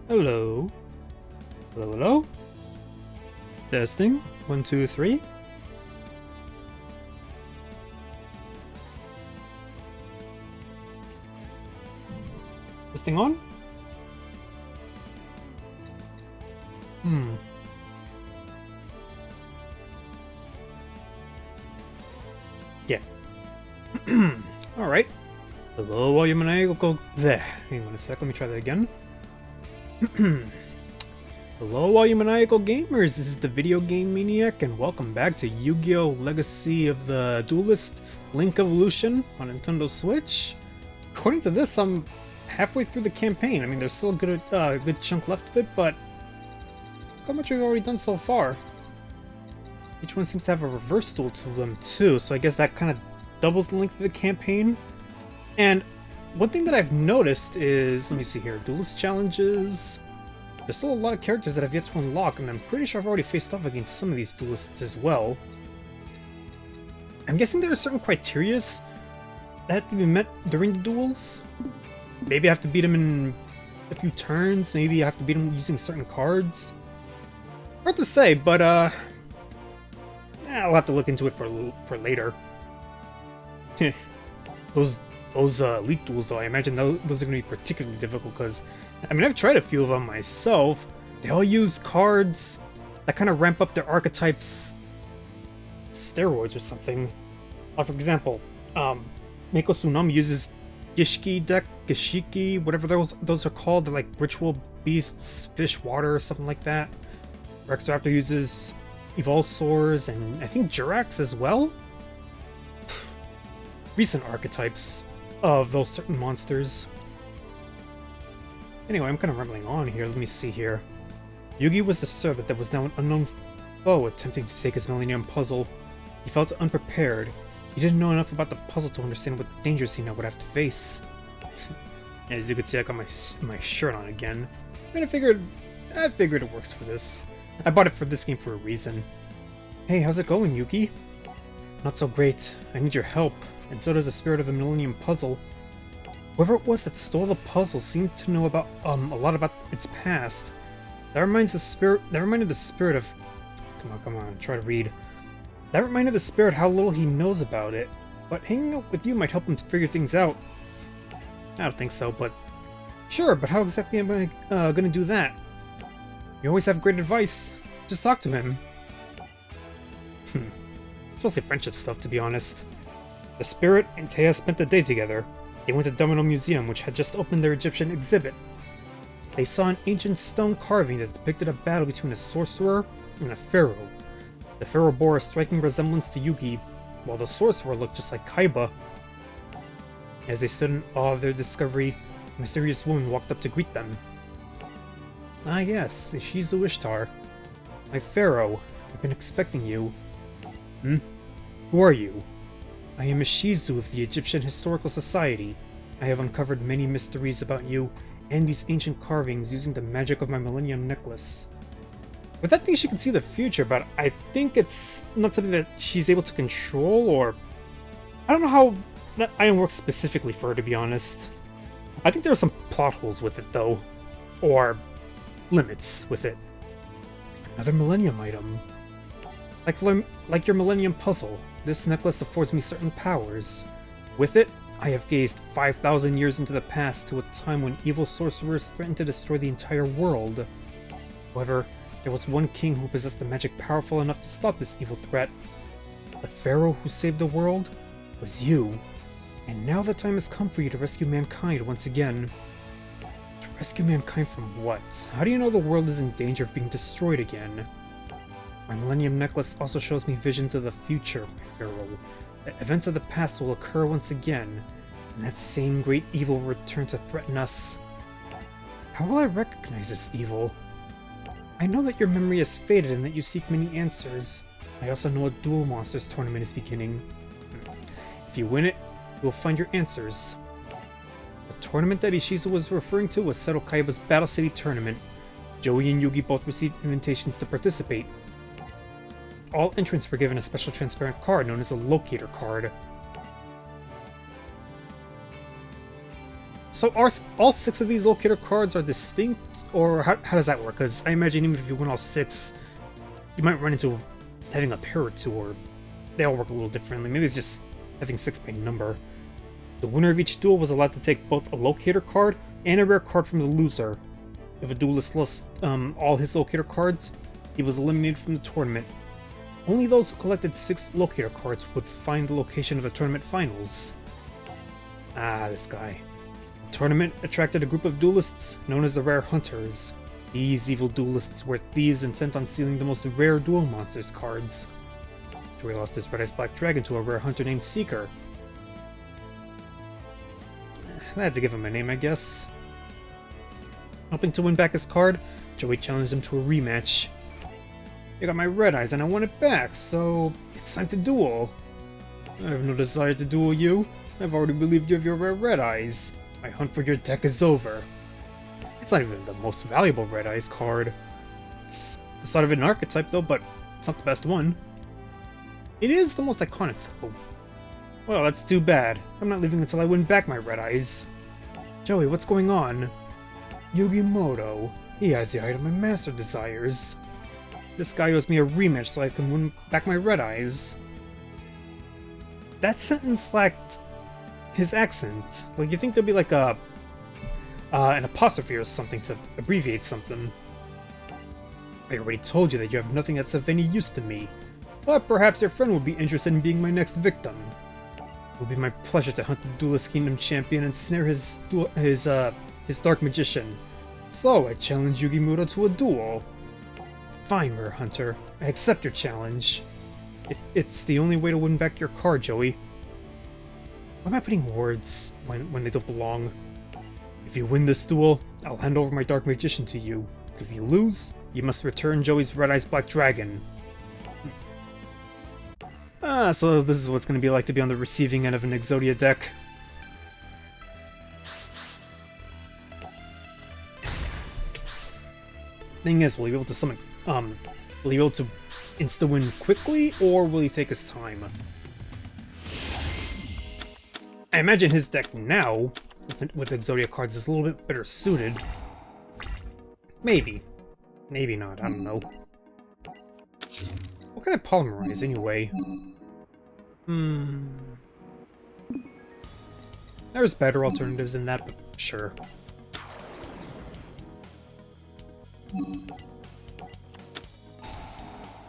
Hello. Hello, hello. Testing. 1, 2, 3. Testing on? Yeah. Alright. Hello, all you maniacal. There. Hang on a sec, let me try that again. Hello, all you maniacal gamers. This is the Video Game Maniac, and welcome back to Yu-Gi-Oh! Legacy of the Duelist Link Evolution on Nintendo Switch. According to this, I'm halfway through the campaign. I mean, there's still a good chunk left of it, but look how much we've already done so far. Each one seems to have a reverse duel to them too, so I guess that kind of doubles the length of the campaign. And one thing that I've noticed is, let me see here, Duelist challenges. There's still a lot of characters that I've yet to unlock, and I'm pretty sure I've already faced off against some of these Duelists as well. I'm guessing there are certain criterias that have to be met during the duels. Maybe I have to beat them in a few turns, maybe I have to beat them using certain cards. Hard to say, but I'll have to look into it for later. Those elite duels, though, I imagine those are going to be particularly difficult because, I mean, I've tried a few of them myself. They all use cards that kind of ramp up their archetypes, steroids or something. For example, Meiko Tsunami uses Gishiki, whatever those are called. They're like ritual beasts, fish, water, or something like that. Rex Raptor uses Evolsaurs, and I think Jirax as well. Recent archetypes of those certain monsters. Anyway, I'm kind of rambling on here. Let me see here. Yugi was the servant that was now an unknown foe attempting to take his Millennium Puzzle. He felt unprepared. He didn't know enough about the puzzle to understand what dangers he now would have to face. As you can see, I got my shirt on again. I mean, I figured it works for this. I bought it for this game for a reason. Hey, how's it going, Yugi? Not so great. I need your help, and so does the spirit of the Millennium Puzzle. Whoever it was that stole the puzzle seemed to know about a lot about its past. That reminded the spirit of. Come on, try to read. That reminded the spirit how little he knows about it. But hanging out with you might help him to figure things out. I don't think so, but sure. But how exactly am I gonna do that? You always have great advice. Just talk to him. It's mostly friendship stuff, to be honest. The spirit and Taya spent the day together. They went to Domino Museum, which had just opened their Egyptian exhibit. They saw an ancient stone carving that depicted a battle between a sorcerer and a pharaoh. The pharaoh bore a striking resemblance to Yugi, while the sorcerer looked just like Kaiba. As they stood in awe of their discovery, a mysterious woman walked up to greet them. Ah yes, Ishizu Ishtar. My pharaoh, I've been expecting you. Who are you? I am Ishizu of the Egyptian Historical Society. I have uncovered many mysteries about you and these ancient carvings using the magic of my Millennium Necklace. With that thing, she can see the future, but I think it's not something that she's able to control, or I don't know how that item works specifically for her, to be honest. I think there are some plot holes with it, though, or limits with it. Another Millennium item. Like your Millennium Puzzle, this necklace affords me certain powers. With it, I have gazed 5,000 years into the past to a time when evil sorcerers threatened to destroy the entire world. However, there was one king who possessed the magic powerful enough to stop this evil threat. The pharaoh who saved the world was you. And now the time has come for you to rescue mankind once again. To rescue mankind from what? How do you know the world is in danger of being destroyed again? My Millennium Necklace also shows me visions of the future, my pharaoh. The events of the past will occur once again, and that same great evil will return to threaten us. How will I recognize this evil? I know that your memory has faded and that you seek many answers. I also know a Duel Monsters tournament is beginning. If you win it, you will find your answers. The tournament that Ishizu was referring to was Seto Kaiba's Battle City tournament. Joey and Yugi both received invitations to participate. All entrants were given a special transparent card known as a locator card. So are all 6 of these locator cards are distinct, or how does that work? Because I imagine even if you win all 6, you might run into having a pair or 2, or they all work a little differently. Maybe it's just having 6 by number. The winner of each duel was allowed to take both a locator card and a rare card from the loser. If a duelist lost all his locator cards, he was eliminated from the tournament. Only those who collected 6 locator cards would find the location of the tournament finals. Ah, this guy. The tournament attracted a group of duelists known as the Rare Hunters. These evil duelists were thieves intent on stealing the most rare Duel Monsters cards. Joey lost his Red Ice Black Dragon to a rare hunter named Seeker. I had to give him a name, I guess. Hoping to win back his card, Joey challenged him to a rematch. You got my Red Eyes and I want it back, so it's time to duel. I have no desire to duel you. I've already relieved you of your rare Red Eyes. My hunt for your deck is over. It's not even the most valuable Red Eyes card. It's the start of an archetype though, but it's not the best one. It is the most iconic though. Well, that's too bad. I'm not leaving until I win back my Red Eyes. Joey, what's going on? Yugimoto. He has the item my master desires. This guy owes me a rematch so I can win back my Red Eyes. That sentence lacked his accent. Like, you think there'd be like an apostrophe or something to abbreviate something. I already told you that you have nothing that's of any use to me. But perhaps your friend will be interested in being my next victim. It will be my pleasure to hunt the Duelist Kingdom champion and snare his Dark Magician. So I challenge Yugimoto to a duel. Fine, Rare Hunter. I accept your challenge. It's the only way to win back your card, Joey. Why am I putting words when they don't belong? If you win this duel, I'll hand over my Dark Magician to you. But if you lose, you must return Joey's Red Ice Black Dragon. Ah, so this is what it's going to be like to be on the receiving end of an Exodia deck. Thing is, will he be able to summon, will he be able to insta-win quickly, or will he take his time? I imagine his deck now, with Exodia cards, is a little bit better suited. Maybe. Maybe not, I don't know. What can I polymerize, anyway? There's better alternatives than that, but sure.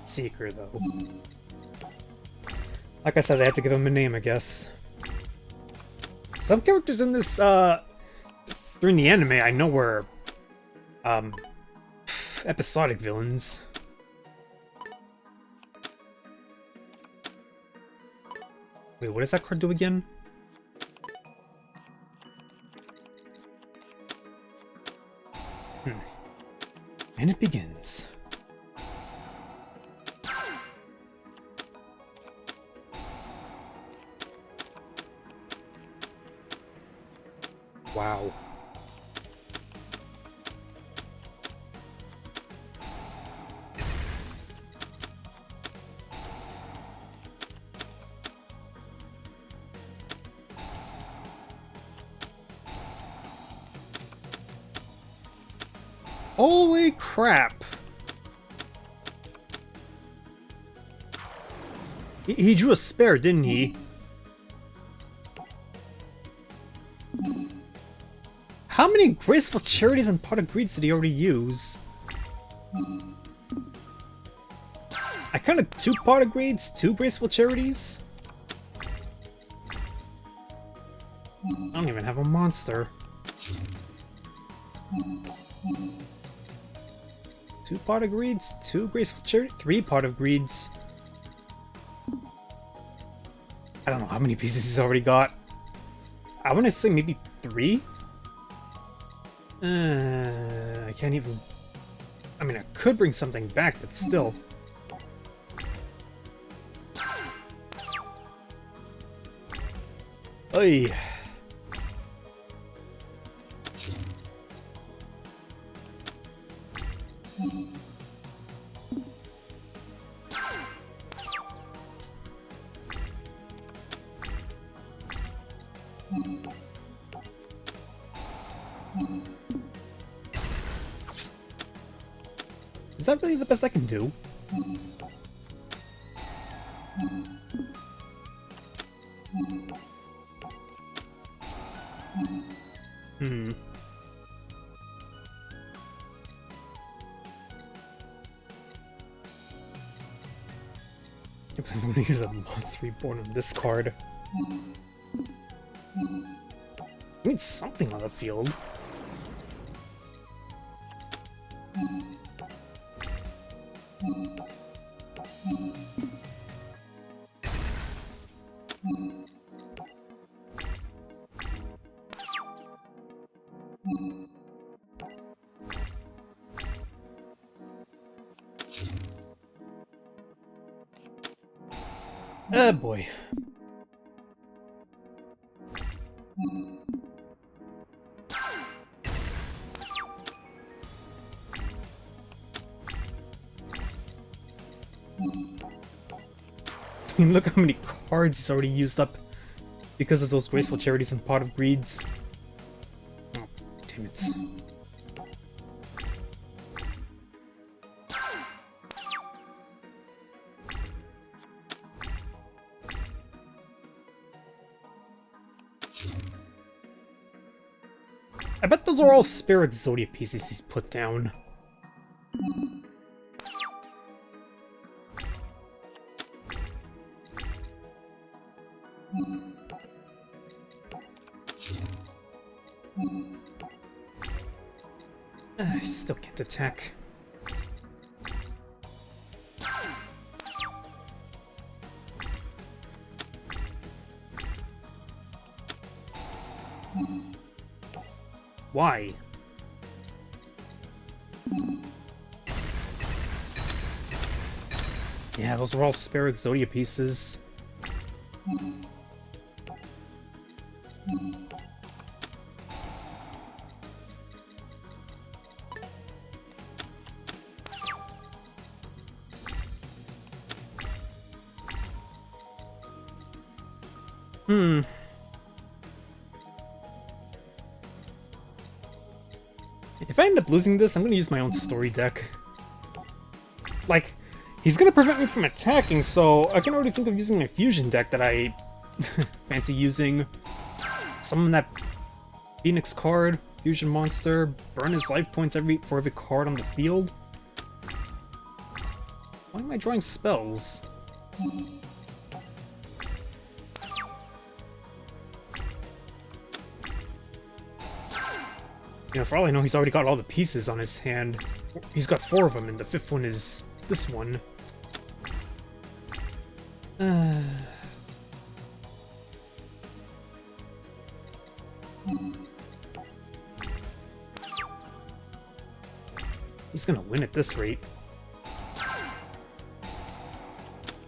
Seeker, though. Like I said, I had to give him a name, I guess. Some characters in this, during the anime, I know were, episodic villains. Wait, what does that card do again? And it begins. Wow. Holy crap! He drew a spare, didn't he? How many Graceful Charities and Pot of Greeds did he already use? I counted 2 Pot of Greeds, 2 Graceful Charities. I don't even have a monster. 2 Pot of Greeds, 2 Graceful Charities, 3 Pot of Greeds. I don't know how many pieces he's already got. I want to say maybe 3? I can't even... I mean, I could bring something back, but still. Oy. Is that really the best I can do? Hmm. If I'm gonna use a Monster Reborn on this card. I need something on the field. Oh boy. I mean, look how many cards he's already used up because of those Graceful Charities and Pot of Greeds. Oh, damn it. I bet those are all Spare EXODIA pieces he's put down. I still can't attack. Why? Yeah, those were all Spare EXODIA pieces. If I end up losing this, I'm gonna use my own story deck. Like, he's gonna prevent me from attacking, so I can already think of using my fusion deck that I fancy using. Summon that Phoenix card, fusion monster, burn his life points for every card on the field. Why am I drawing spells? You know, for all I know, he's already got all the pieces on his hand. He's got 4 of them, and the 5th one is this one. He's gonna win at this rate.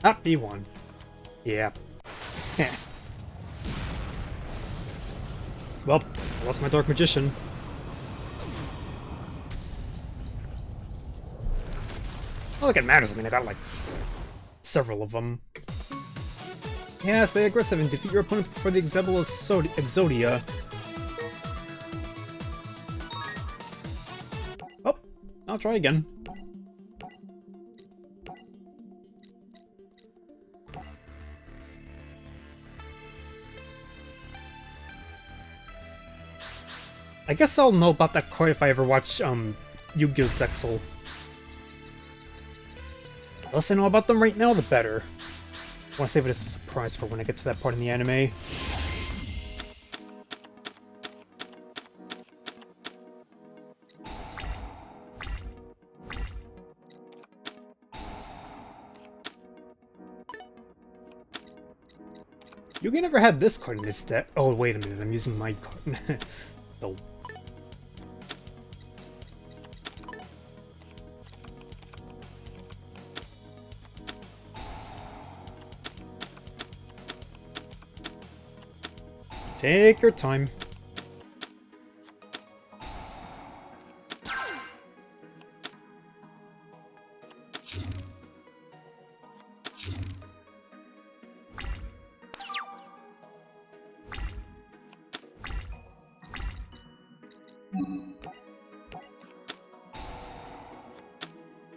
Ah, he won. Yeah. Well, I lost my Dark Magician. Not like it matters, I mean, I got, like, several of them. Yeah, stay aggressive and defeat your opponent before the example of EXODIA. Oh, I'll try again. I guess I'll know about that card if I ever watch, Yu-Gi-Oh! Zexal. The less I know about them right now, the better. I want to save it as a surprise for when I get to that part in the anime. Yugi never had this card in his deck. Oh, wait a minute, I'm using my card. So. Take your time.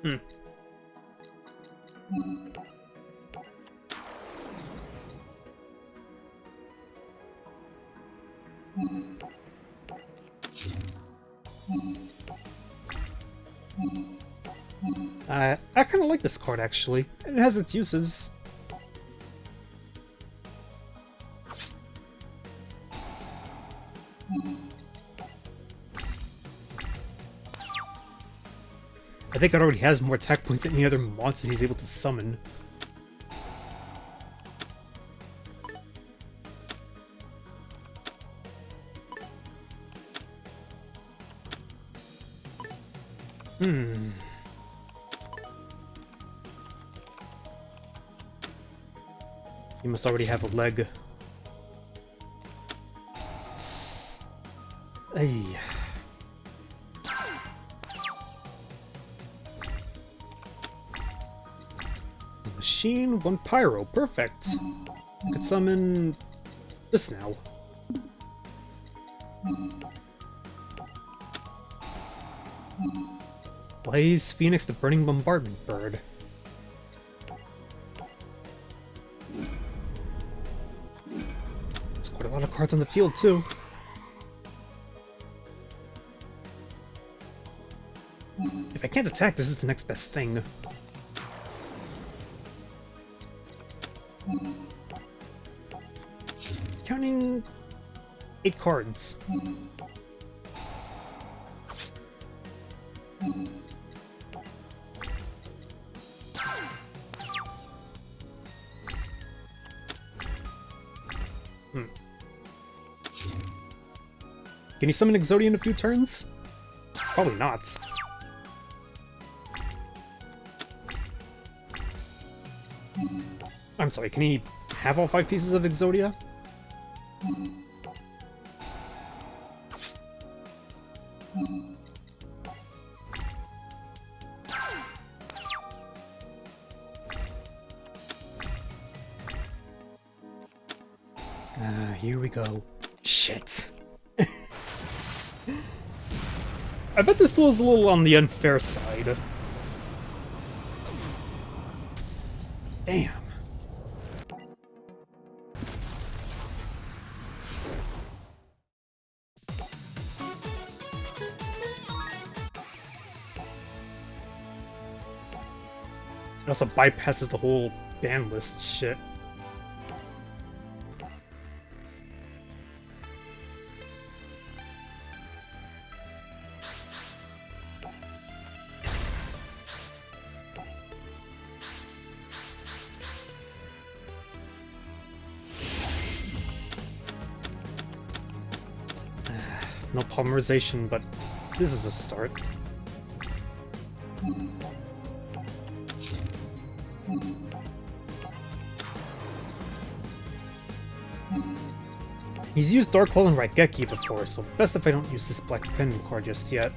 Hmm. I kind of like this card, actually. It has its uses. I think it already has more attack points than any other monster he's able to summon. You must already have a leg. Ay. Machine, 1 pyro, perfect. I could summon this now. Blaze, Phoenix, the Burning Bombardment Bird. There's quite a lot of cards on the field, too. If I can't attack, this is the next best thing. Counting 8 cards. Can you summon EXODIA in a few turns? Probably not. I'm sorry, can he have all 5 pieces of EXODIA? Here we go. Shit. I bet this duel is a little on the unfair side. Damn. It also bypasses the whole ban list shit. No polymerization, but this is a start. He's used Dark Hole and Raigeki before, so best if I don't use this Black Pen card just yet.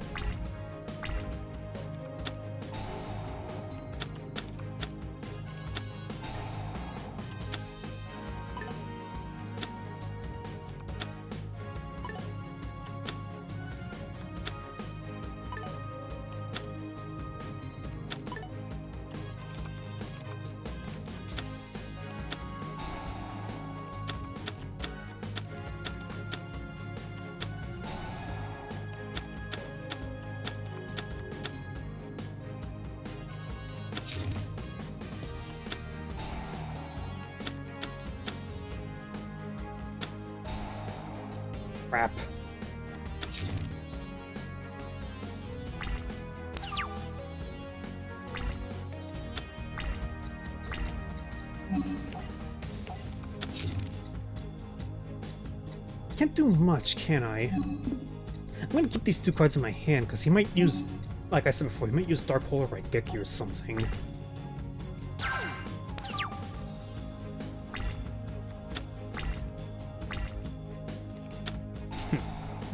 Crap. Can't do much, can I? I'm gonna keep these 2 cards in my hand, because he might use, like I said before, he might use Dark Hole or Raigeki or something.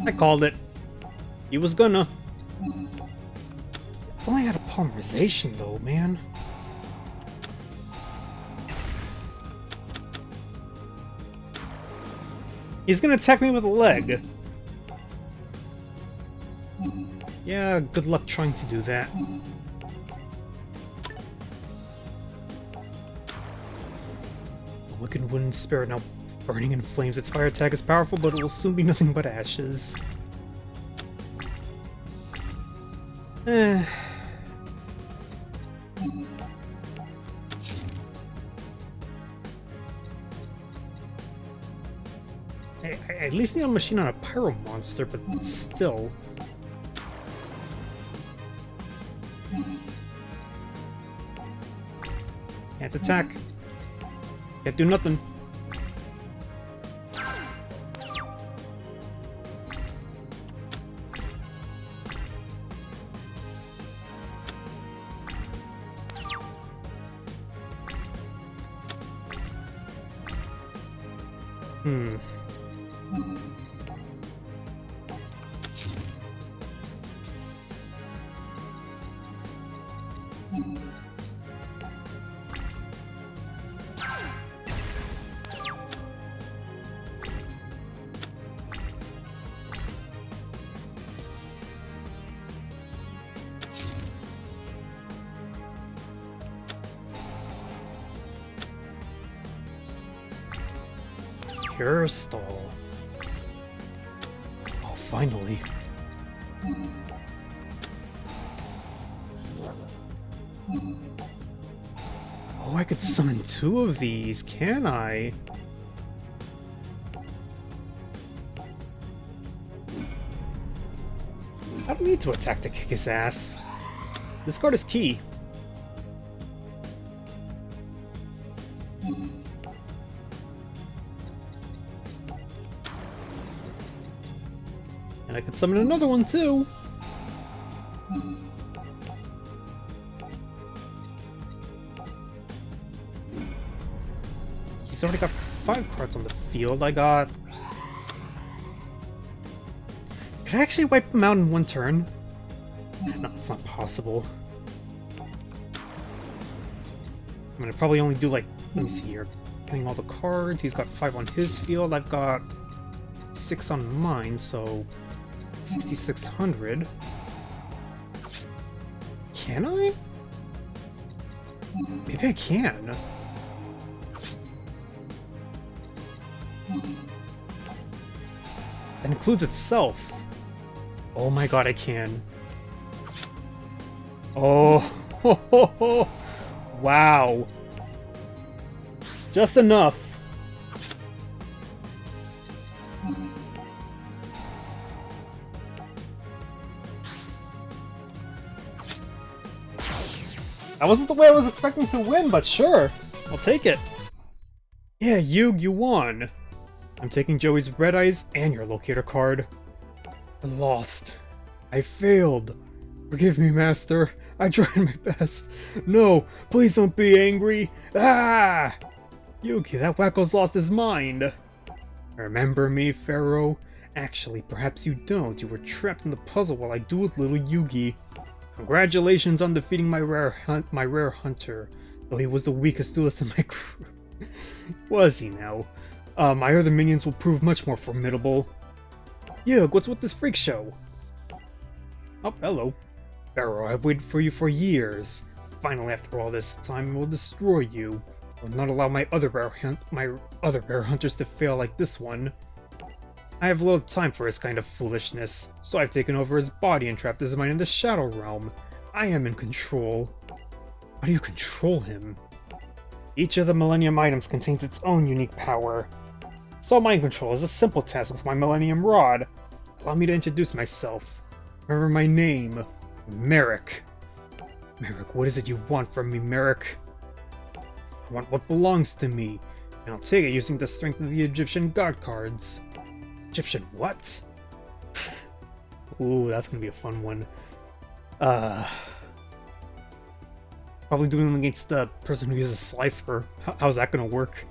I called it. He was gonna. If only I had a polymerization though, man. He's gonna attack me with a leg. Yeah, good luck trying to do that. wicked wooden spirit now burning in flames. Its fire attack is powerful, but it will soon be nothing but ashes. Eh. I at least need a machine on a pyro monster, but still. Can't attack. Can't do nothing. Pure stall. Oh, finally. Oh, I could summon 2 of these, can I? I don't need to attack to kick his ass. Discard his key. And I could summon another one too. He's already got 5 cards on the field. I got... Could I actually wipe him out in 1 turn? No, it's not possible. I'm gonna probably only do like... Let me see here. Getting all the cards. He's got 5 on his field. I've got 6 on mine, so... 6,600. Can I? Maybe I can. That includes itself. Oh my god, I can. Oh, ho, ho, ho. Wow. Just enough. That wasn't the way I was expecting to win, but sure. I'll take it. Yeah, you won. I'm taking Joey's Red Eyes and your locator card. I lost. I failed. Forgive me, Master. I tried my best. No, please don't be angry. Ah! Yugi, that wacko's lost his mind. Remember me, Pharaoh? Actually, perhaps you don't. You were trapped in the puzzle while I dueled little Yugi. Congratulations on defeating my rare hunter, though he was the weakest duelist in my crew. Was he now? My other minions will prove much more formidable. Yug, what's with this freak show? Oh, hello. Pharaoh, I've waited for you for years. Finally, after all this time, I will destroy you. I will not allow my other bear hunters to fail like this one. I have little time for his kind of foolishness, so I've taken over his body and trapped his mind in the Shadow Realm. I am in control. How do you control him? Each of the Millennium items contains its own unique power. So mind control is a simple task with my Millennium Rod. Allow me to introduce myself. Remember my name, Merrick. Merrick, what is it you want from me, Merrick? I want what belongs to me, and I'll take it using the strength of the Egyptian god cards. Egyptian what? Ooh, that's gonna be a fun one. Probably doing it against the person who uses Slifer. How's that gonna work?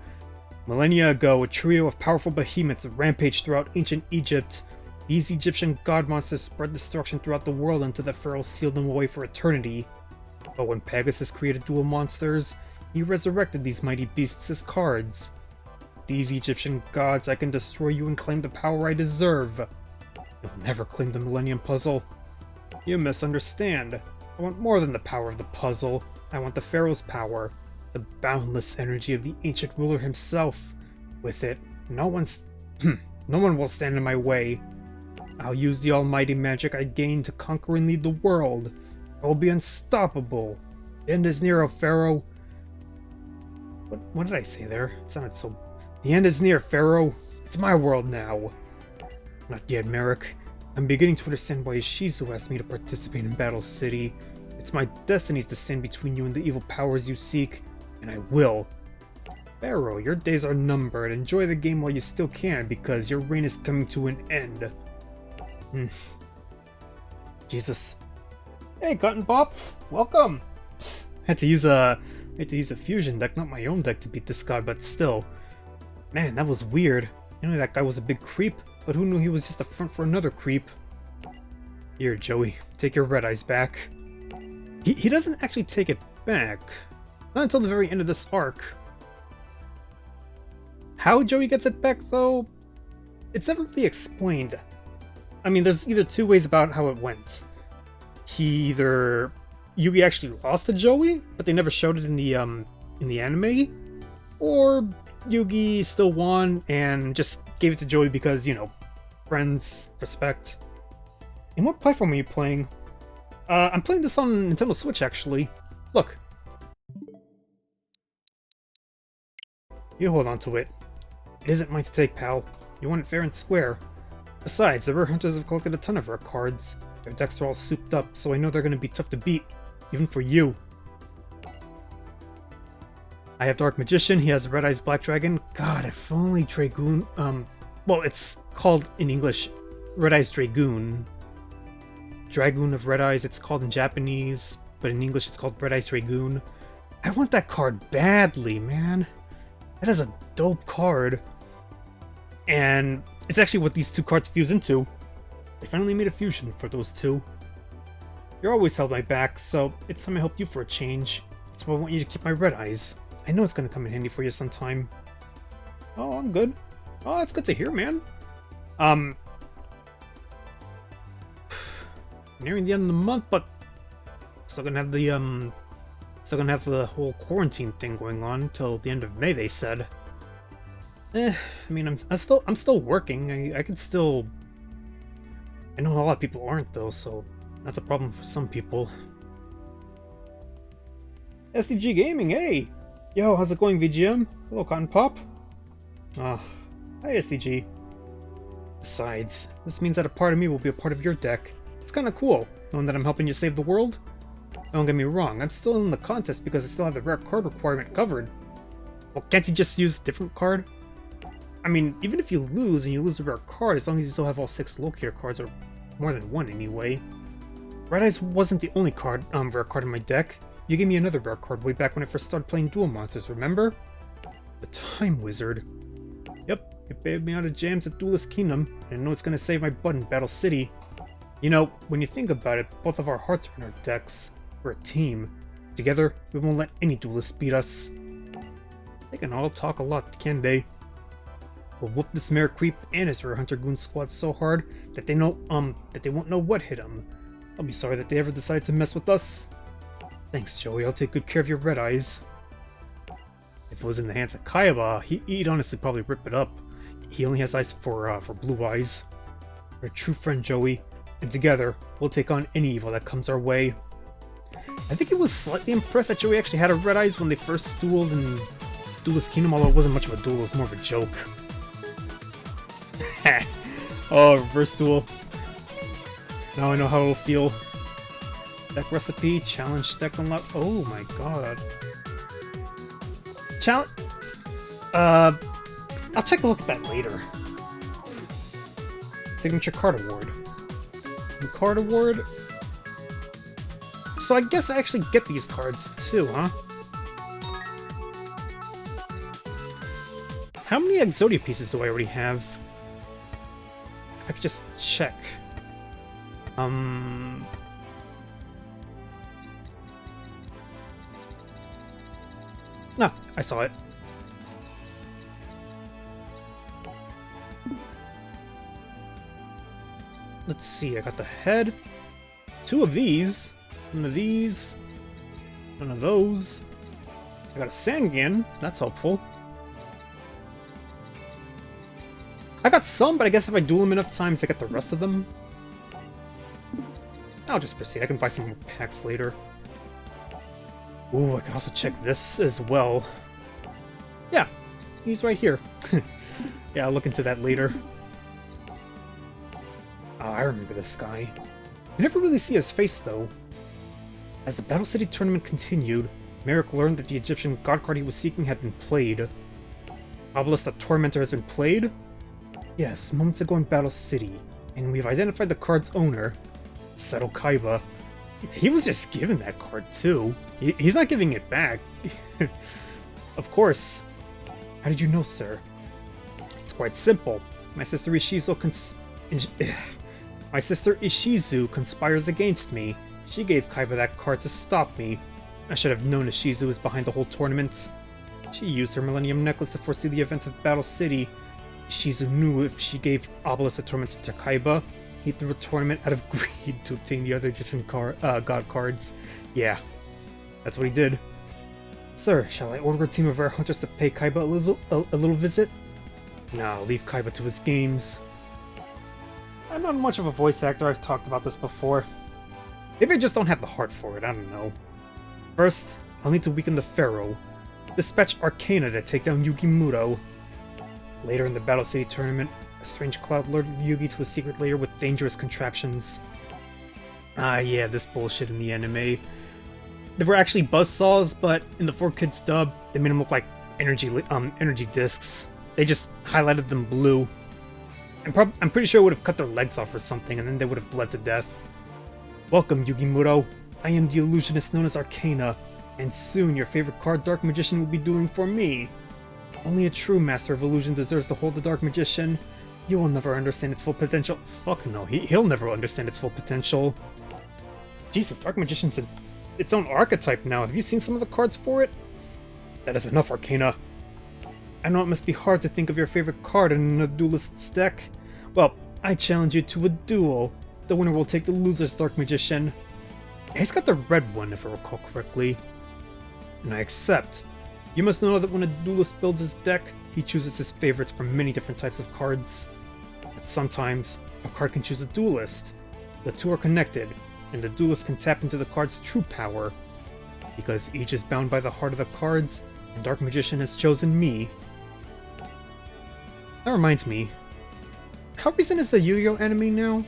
Millennia ago, a trio of powerful behemoths rampaged throughout ancient Egypt. These Egyptian god monsters spread destruction throughout the world until the pharaoh sealed them away for eternity. But when Pegasus created dual monsters, he resurrected these mighty beasts as cards. These Egyptian gods, I can destroy you and claim the power I deserve. You'll never claim the Millennium Puzzle. You misunderstand. I want more than the power of the puzzle. I want the Pharaoh's power. the boundless energy of the ancient ruler himself. With it, no one will stand in my way. I'll use the almighty magic I gained to conquer and lead the world. I will be unstoppable. The end is near, O Pharaoh. What did I say there? It sounded so... The end is near, Pharaoh. It's my world now. Not yet, Merrick. I'm beginning to understand why Ishizu asked me to participate in Battle City. It's my destiny to stand between you and the evil powers you seek, and I will. Pharaoh, your days are numbered. Enjoy the game while you still can, because your reign is coming to an end. Jesus. Hey, Cotton Pop! Welcome! Had to use a fusion deck, not my own deck, to beat this guy, but still. Man, that was weird. I knew that guy was a big creep, but who knew he was just a front for another creep? Here, Joey, take your red eyes back. He doesn't actually take it back. Not until the very end of this arc. How Joey gets it back, though? It's never really explained. I mean, there's either two ways about how it went. Yugi actually lost to Joey, but they never showed it in the anime, or Yugi still won and just gave it to Joey because, you know, friends, respect. And what platform are you playing? I'm playing this on Nintendo Switch, actually. Look. You hold on to it. It isn't mine to take, pal. You want it fair and square. Besides, the rare hunters have collected a ton of rare cards. Their decks are all souped up, so I know they're going to be tough to beat, even for you. I have Dark Magician, he has Red Eyes Black Dragon. God, if only Dragoon... well, it's called in English Red Eyes Dragoon. Dragoon of Red Eyes, it's called in Japanese, but in English it's called Red Eyes Dragoon. I want that card badly, man. That is a dope card. And it's actually what these two cards fuse into. They finally made a fusion for those two. You're always held my back, so it's time I helped you for a change. That's why I want you to keep my Red Eyes. I know it's gonna come in handy for you sometime. Oh, I'm good. Oh, that's good to hear, man. Nearing the end of the month, but still gonna have the whole quarantine thing going on till the end of May, they said. I mean, I'm still working. I can still... I know a lot of people aren't, though, so that's a problem for some people. SDG Gaming, hey! Yo, how's it going, VGM? Hello, Cotton Pop. Hi, SDG. Besides, this means that a part of me will be a part of your deck. It's kinda cool, knowing that I'm helping you save the world. Don't get me wrong, I'm still in the contest because I still have the rare card requirement covered. Well, can't you just use a different card? I mean, even if you lose and you lose a rare card, as long as you still have all 6 locator cards, or more than one anyway. Red Eyes wasn't the only rare card in my deck. You gave me another rare card way back when I first started playing Duel Monsters, remember? The Time Wizard. Yep, it bailed me out of jams at Duelist Kingdom, and I know it's gonna save my butt in Battle City. You know, when you think about it, both of our hearts are in our decks. We're a team. Together, we won't let any duelist beat us. They can all talk a lot, can they? We'll whoop this Mare Creep and his Rare Hunter Goon squad so hard that they won't know what hit them. I'll be sorry that they ever decided to mess with us. Thanks, Joey. I'll take good care of your Red Eyes. If it was in the hands of Kaiba, he'd honestly probably rip it up. He only has eyes for blue eyes. We're a true friend, Joey, and together we'll take on any evil that comes our way. I think he was slightly impressed that Joey actually had a Red Eyes when they first dueled in Duelist Kingdom, although it wasn't much of a duel, it was more of a joke. Oh, reverse duel. Now I know how it'll feel. Deck recipe, challenge deck unlock. Oh my god. Challenge. I'll take a look at that later. Signature card award. New card award. So I guess I actually get these cards too, huh? How many EXODIA pieces do I already have? If I could just check. No, I saw it. Let's see, I got the head. 2 of these. 1 of these. 1 of those. I got a Sangan, that's helpful. I got some, but I guess if I duel them enough times, I get the rest of them. I'll just proceed. I can buy some more packs later. Ooh, I can also check this as well. Yeah, he's right here. Yeah, I'll look into that later. Oh, I remember this guy. You never really see his face, though. As the Battle City tournament continued, Merrick learned that the Egyptian god card he was seeking had been played. Obelisk the Tormentor has been played? Yes, moments ago in Battle City, and we've identified the card's owner, Seto Kaiba. He was just given that card, too. He's not giving it back. Of course. How did you know, sir? It's quite simple. My sister Ishizu conspires against me. She gave Kaiba that card to stop me. I should have known Ishizu was behind the whole tournament. She used her Millennium Necklace to foresee the events of Battle City. Ishizu knew if she gave Obelisk the tournament to Kaiba, he threw a tournament out of greed to obtain the other Egyptian god cards. Yeah, that's what he did. Sir, shall I order a team of rare hunters to pay Kaiba a little visit? No, leave Kaiba to his games. I'm not much of a voice actor, I've talked about this before. Maybe I just don't have the heart for it, I don't know. First, I'll need to weaken the Pharaoh. Dispatch Arcana to take down Yugi Muto. Later in the Battle City tournament, a strange cloud lured Yugi to a secret lair with dangerous contraptions. Ah yeah, this bullshit in the anime. They were actually buzzsaws, but in the 4Kids dub, they made them look like energy discs. They just highlighted them blue. I'm pretty sure it would have cut their legs off or something, and then they would have bled to death. Welcome, Yugi Muto. I am the illusionist known as Arcana, and soon your favorite card, Dark Magician, will be dueling for me. Only a true master of illusion deserves to hold the Dark Magician. You will never understand its full potential. Fuck no, he'll never understand its full potential. Jesus, Dark Magician's its own archetype now. Have you seen some of the cards for it? That is enough, Arcana. I know it must be hard to think of your favorite card in a duelist's deck. Well, I challenge you to a duel. The winner will take the loser's Dark Magician. He's got the red one, if I recall correctly. And I accept. You must know that when a duelist builds his deck, he chooses his favorites from many different types of cards. But sometimes, a card can choose a duelist. The two are connected, and the duelist can tap into the card's true power. Because each is bound by the heart of the cards, the Dark Magician has chosen me. That reminds me, how recent is the Yu-Gi-Oh anime now?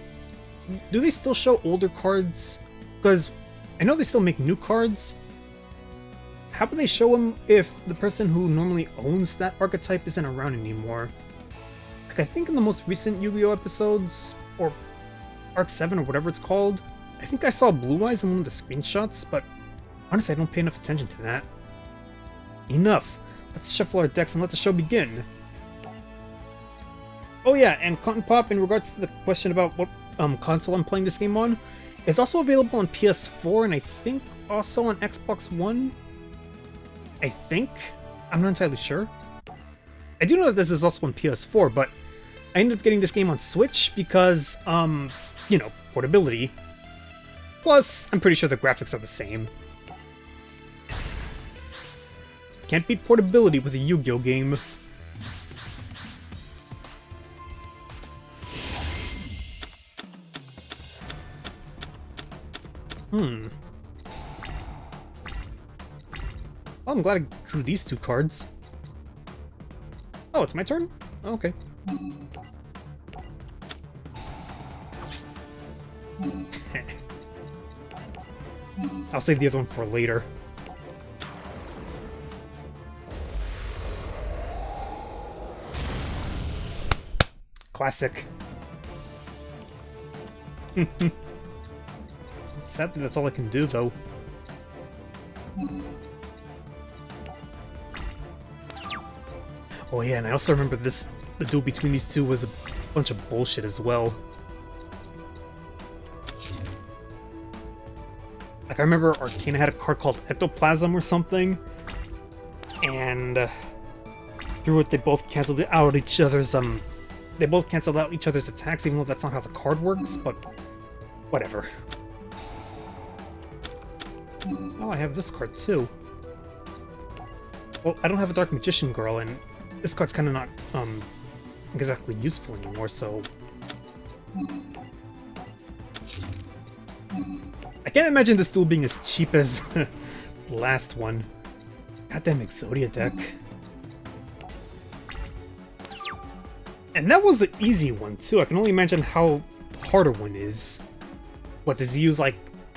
Do they still show older cards? Because I know they still make new cards. How would they show them if the person who normally owns that archetype isn't around anymore? Like, I think in the most recent Yu-Gi-Oh episodes, or Arc 7 or whatever it's called, I think I saw Blue Eyes in one of the screenshots, but honestly I don't pay enough attention to that. Enough! Let's shuffle our decks and let the show begin! Oh yeah, and Cotton Pop, in regards to the question about what console I'm playing this game on, it's also available on PS4 and I think also on Xbox One? I think? I'm not entirely sure. I do know that this is also on PS4, but I ended up getting this game on Switch because, you know, portability. Plus, I'm pretty sure the graphics are the same. Can't beat portability with a Yu-Gi-Oh game. Well, I'm glad I drew these two cards. Oh, it's my turn? Okay. I'll save the other one for later. Classic. Sadly, that's all I can do, though. Oh yeah, and I also remember the duel between these two was a bunch of bullshit as well. Like, I remember Arcana had a card called Ectoplasm or something, and through it they both canceled out each other's attacks, even though that's not how the card works, but whatever. Oh, I have this card too. Well, I don't have a Dark Magician Girl, and this card's kind of not, exactly useful anymore, so... I can't imagine this duel being as cheap as the last one. Goddamn EXODIA deck. And that was the easy one, too. I can only imagine how harder one is. What, does he use, like,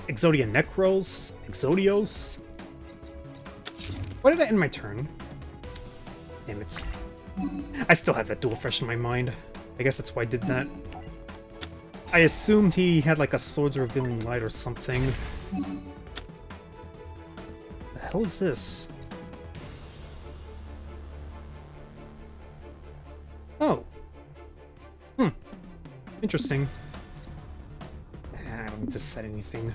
EXODIA Necros? EXODIOS? Why did I end my turn? Damn it. I still have that duel fresh in my mind. I guess that's why I did that. I assumed he had, like, a Swords Revealing Light or something. The hell is this? Oh. Interesting. I don't need to set anything.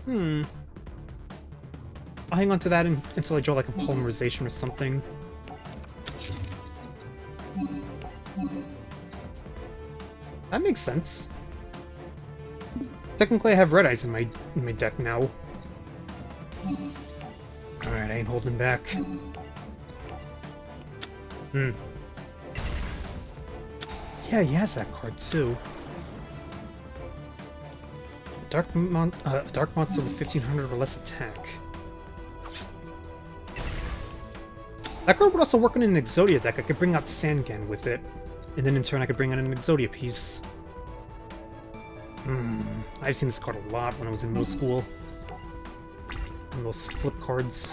I'll hang on to that until I draw like a polymerization or something. That makes sense. Technically I have red eyes in my deck now. Alright, I ain't holding back. Yeah, he has that card too. Dark monster with 1500 or less attack. That card would also work on an EXODIA deck. I could bring out Sangan with it, and then in turn I could bring out an EXODIA piece. I've seen this card a lot when I was in middle school. And those flip cards.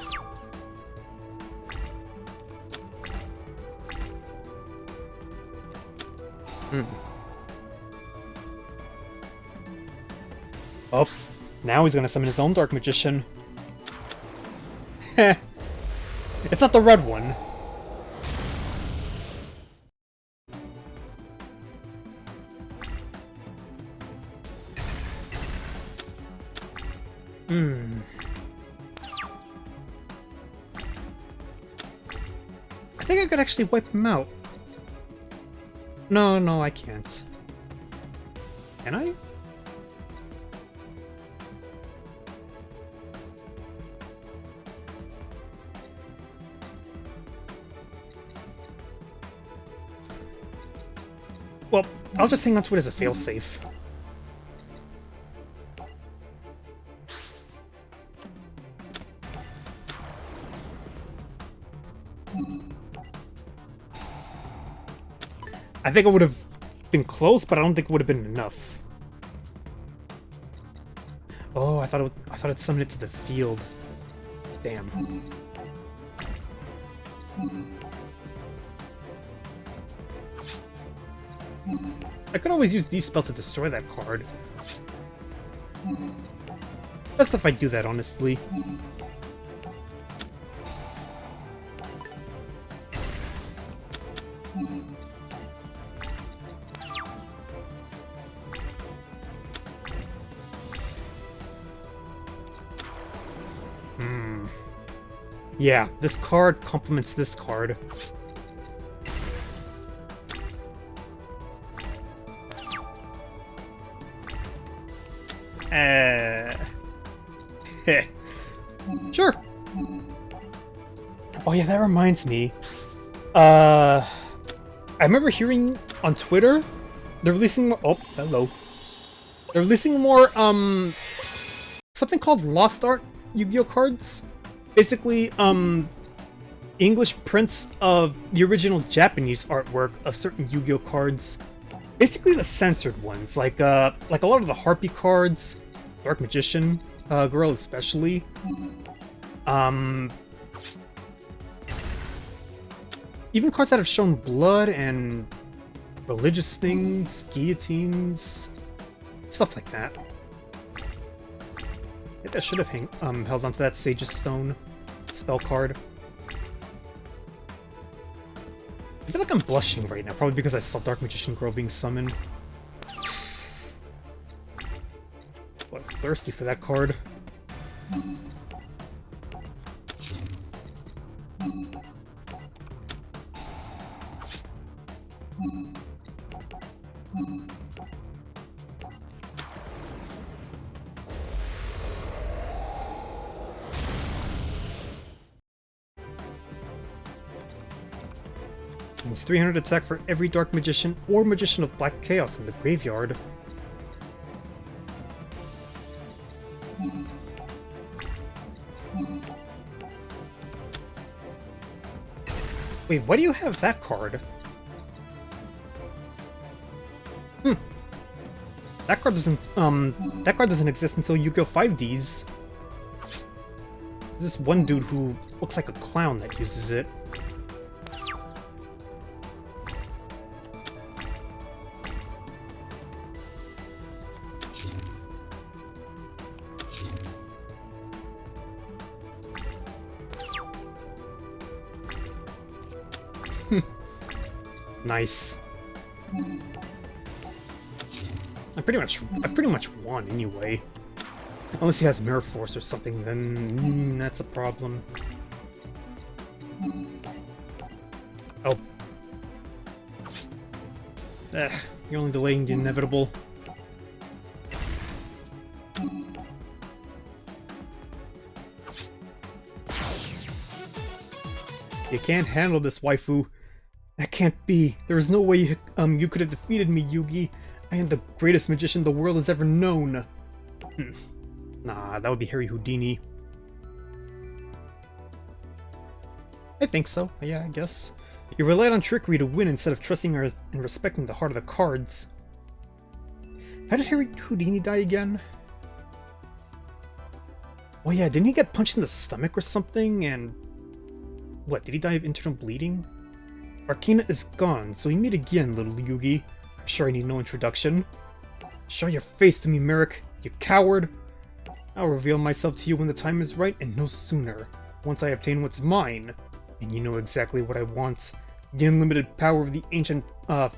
Oh, now he's gonna summon his own Dark Magician. Heh. It's not the red one. I think I could actually wipe him out. No, I can't. Can I? Well, I'll just hang on to it as a failsafe. I think it would have been close, but I don't think it would have been enough. Oh, I thought it summoned it to the field. Damn. I could always use D-Spell to destroy that card. Best if I do that, honestly. Yeah, this card complements this card. Sure. Oh yeah, that reminds me. I remember hearing on Twitter they're releasing more. Oh, hello. They're releasing more something called Lost Art Yu-Gi-Oh cards. Basically, English prints of the original Japanese artwork of certain Yu-Gi-Oh cards. Basically the censored ones, like a lot of the Harpy cards, Dark Magician Girl especially. Even cards that have shown blood and religious things, guillotines, stuff like that. I think I should have held onto that Sage's Stone spell card. I feel like I'm blushing right now, probably because I saw Dark Magician Girl being summoned. But I'm thirsty for that card. Means 300 attack for every Dark Magician or Magician of Black Chaos in the graveyard. Wait, why do you have that card? That card doesn't exist until Yu-Gi-Oh! 5Ds. There's this one dude who looks like a clown that uses it. Nice. I've pretty much won anyway. Unless he has Mirror Force or something, then that's a problem. Oh. You're only delaying the inevitable. You can't handle this, waifu. That can't be. There is no way you could have defeated me, Yugi. I am the greatest magician the world has ever known. Nah, that would be Harry Houdini. I think so. Yeah, I guess. You relied on trickery to win instead of trusting and respecting the heart of the cards. How did Harry Houdini die again? Oh yeah, didn't he get punched in the stomach or something? And what, did he die of internal bleeding? Arcana is gone, so we meet again, little Yugi. I'm sure I need no introduction. Show your face to me, Merrick, you coward! I'll reveal myself to you when the time is right, and no sooner. Once I obtain what's mine, and you know exactly what I want. The unlimited power of the ancient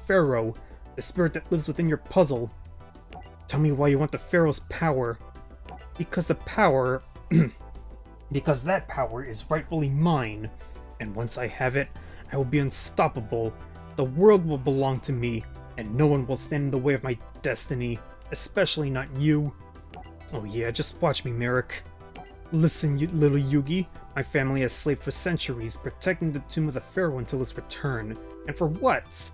Pharaoh, the spirit that lives within your puzzle. Tell me why you want the Pharaoh's power. Because the power... because that power is rightfully mine, and once I have it, I will be unstoppable. The world will belong to me, and no one will stand in the way of my destiny, especially not you. Oh yeah, just watch me, Merrick. Listen, little Yugi, my family has slaved for centuries, protecting the tomb of the Pharaoh until his return. And for what?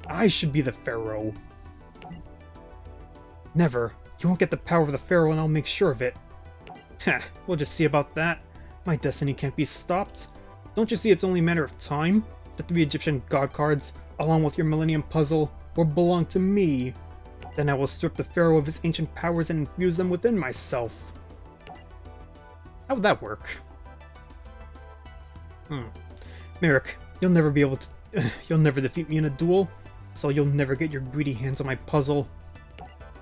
I should be the Pharaoh. Never. You won't get the power of the Pharaoh and I'll make sure of it. Heh, we'll just see about that. My destiny can't be stopped. Don't you see it's only a matter of time? The 3 Egyptian god cards, along with your Millennium Puzzle, will belong to me. Then I will strip the Pharaoh of his ancient powers and infuse them within myself. How would that work? Merrick, you'll never be able to... you'll never defeat me in a duel, so you'll never get your greedy hands on my puzzle.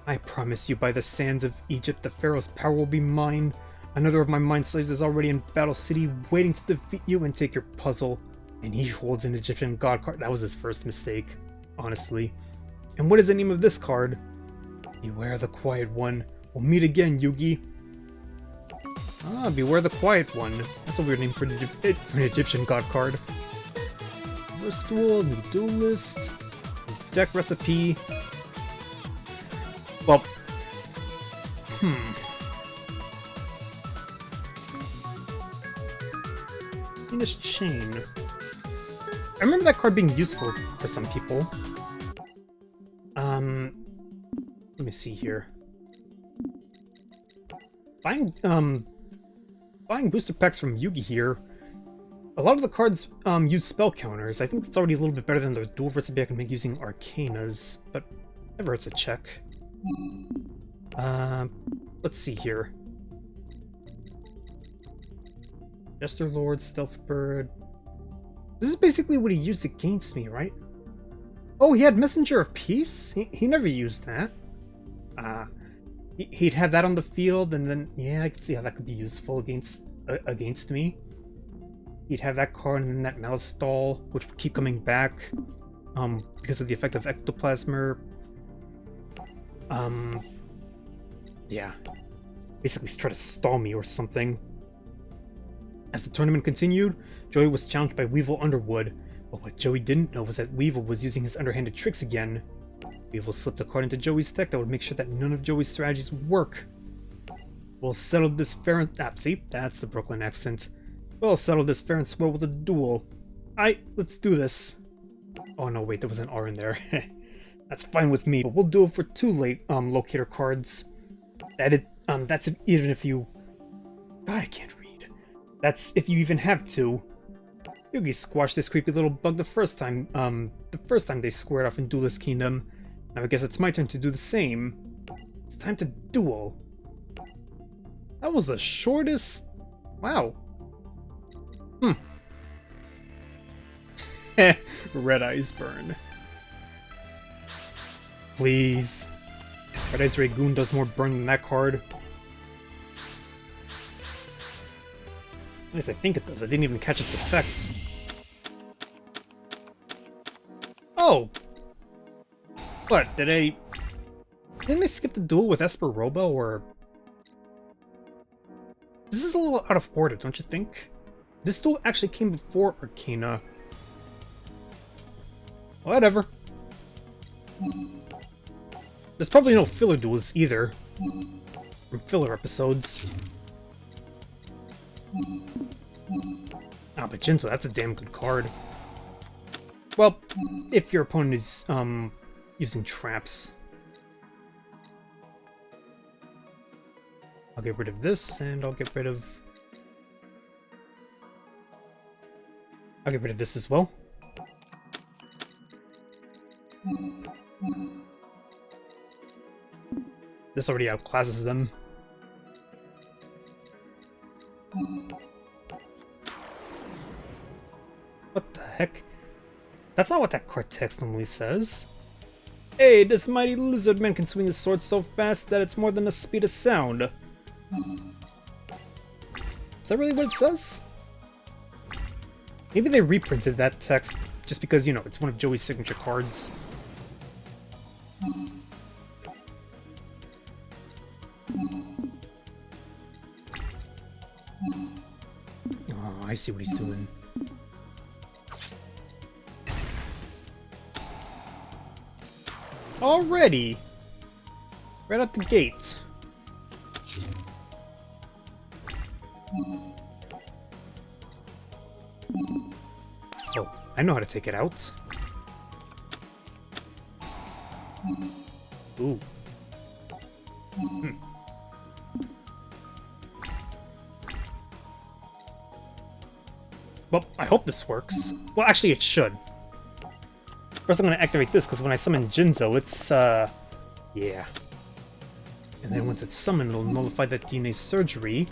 I promise you by the sands of Egypt the Pharaoh's power will be mine. Another of my mind slaves is already in Battle City waiting to defeat you and take your puzzle. And he holds an Egyptian god card. That was his first mistake, honestly. And what is the name of this card? Beware the Quiet One. We'll meet again, Yugi. Ah, Beware the Quiet One. That's a weird name for an Egyptian god card. First duel, new duelist, deck recipe. Well, Venus Chain. I remember that card being useful for some people. Let me see here. Buying booster packs from Yugi here. A lot of the cards use spell counters. I think it's already a little bit better than the dual recipe I can make using Arcanas, but never hurts a check. Let's see here. Jester Lord, Stealth Bird. This is basically what he used against me, right? Oh, he had Messenger of Peace? He never used that. He'd have that on the field, and then, yeah, I can see how that could be useful against me. He'd have that card and then that Malice Stall, which would keep coming back, because of the effect of Ectoplasmer. Yeah. Basically try to stall me or something. As the tournament continued, Joey was challenged by Weevil Underwood, but what Joey didn't know was that Weevil was using his underhanded tricks again. Weevil slipped a card into Joey's deck that would make sure that none of Joey's strategies would work. We'll settle this fair and... see? That's the Brooklyn accent. We'll settle this fair and square with a duel. Let's do this. Oh no, wait, there was an R in there. That's fine with me, but we'll do it for 2 locator cards. That's even if you... God, I can't read. That's if you even have 2. Yugi squashed this creepy little bug the first time they squared off in Duelist Kingdom. Now I guess it's my turn to do the same. It's time to duel. That was the shortest... Wow. Red Eyes Burn. Please. Red Eyes Ragoon does more burn than that card. At least I think it does. I didn't even catch its effect. Oh! What? Didn't I skip the duel with Esper Robo, or... This is a little out of order, don't you think? This duel actually came before Arcana. Whatever. There's probably no filler duels either. From filler episodes. Ah, but Jinzo, that's a damn good card. Well, if your opponent is, using traps. I'll get rid of this, and I'll get rid of this as well. This already outclasses them. What the heck? That's not what that card text normally says. Hey, this mighty lizard man can swing his sword so fast that it's more than the speed of sound. Is that really what it says? Maybe they reprinted that text just because, you know, it's one of Joey's signature cards. Oh, I see what he's doing. Already! Right out the gate. Oh, I know how to take it out. Ooh. Well, I hope this works. Well, actually, it should. First, I'm going to activate this, because when I summon Jinzo, it's, yeah. And then once it's summoned, it'll nullify that DNA surgery.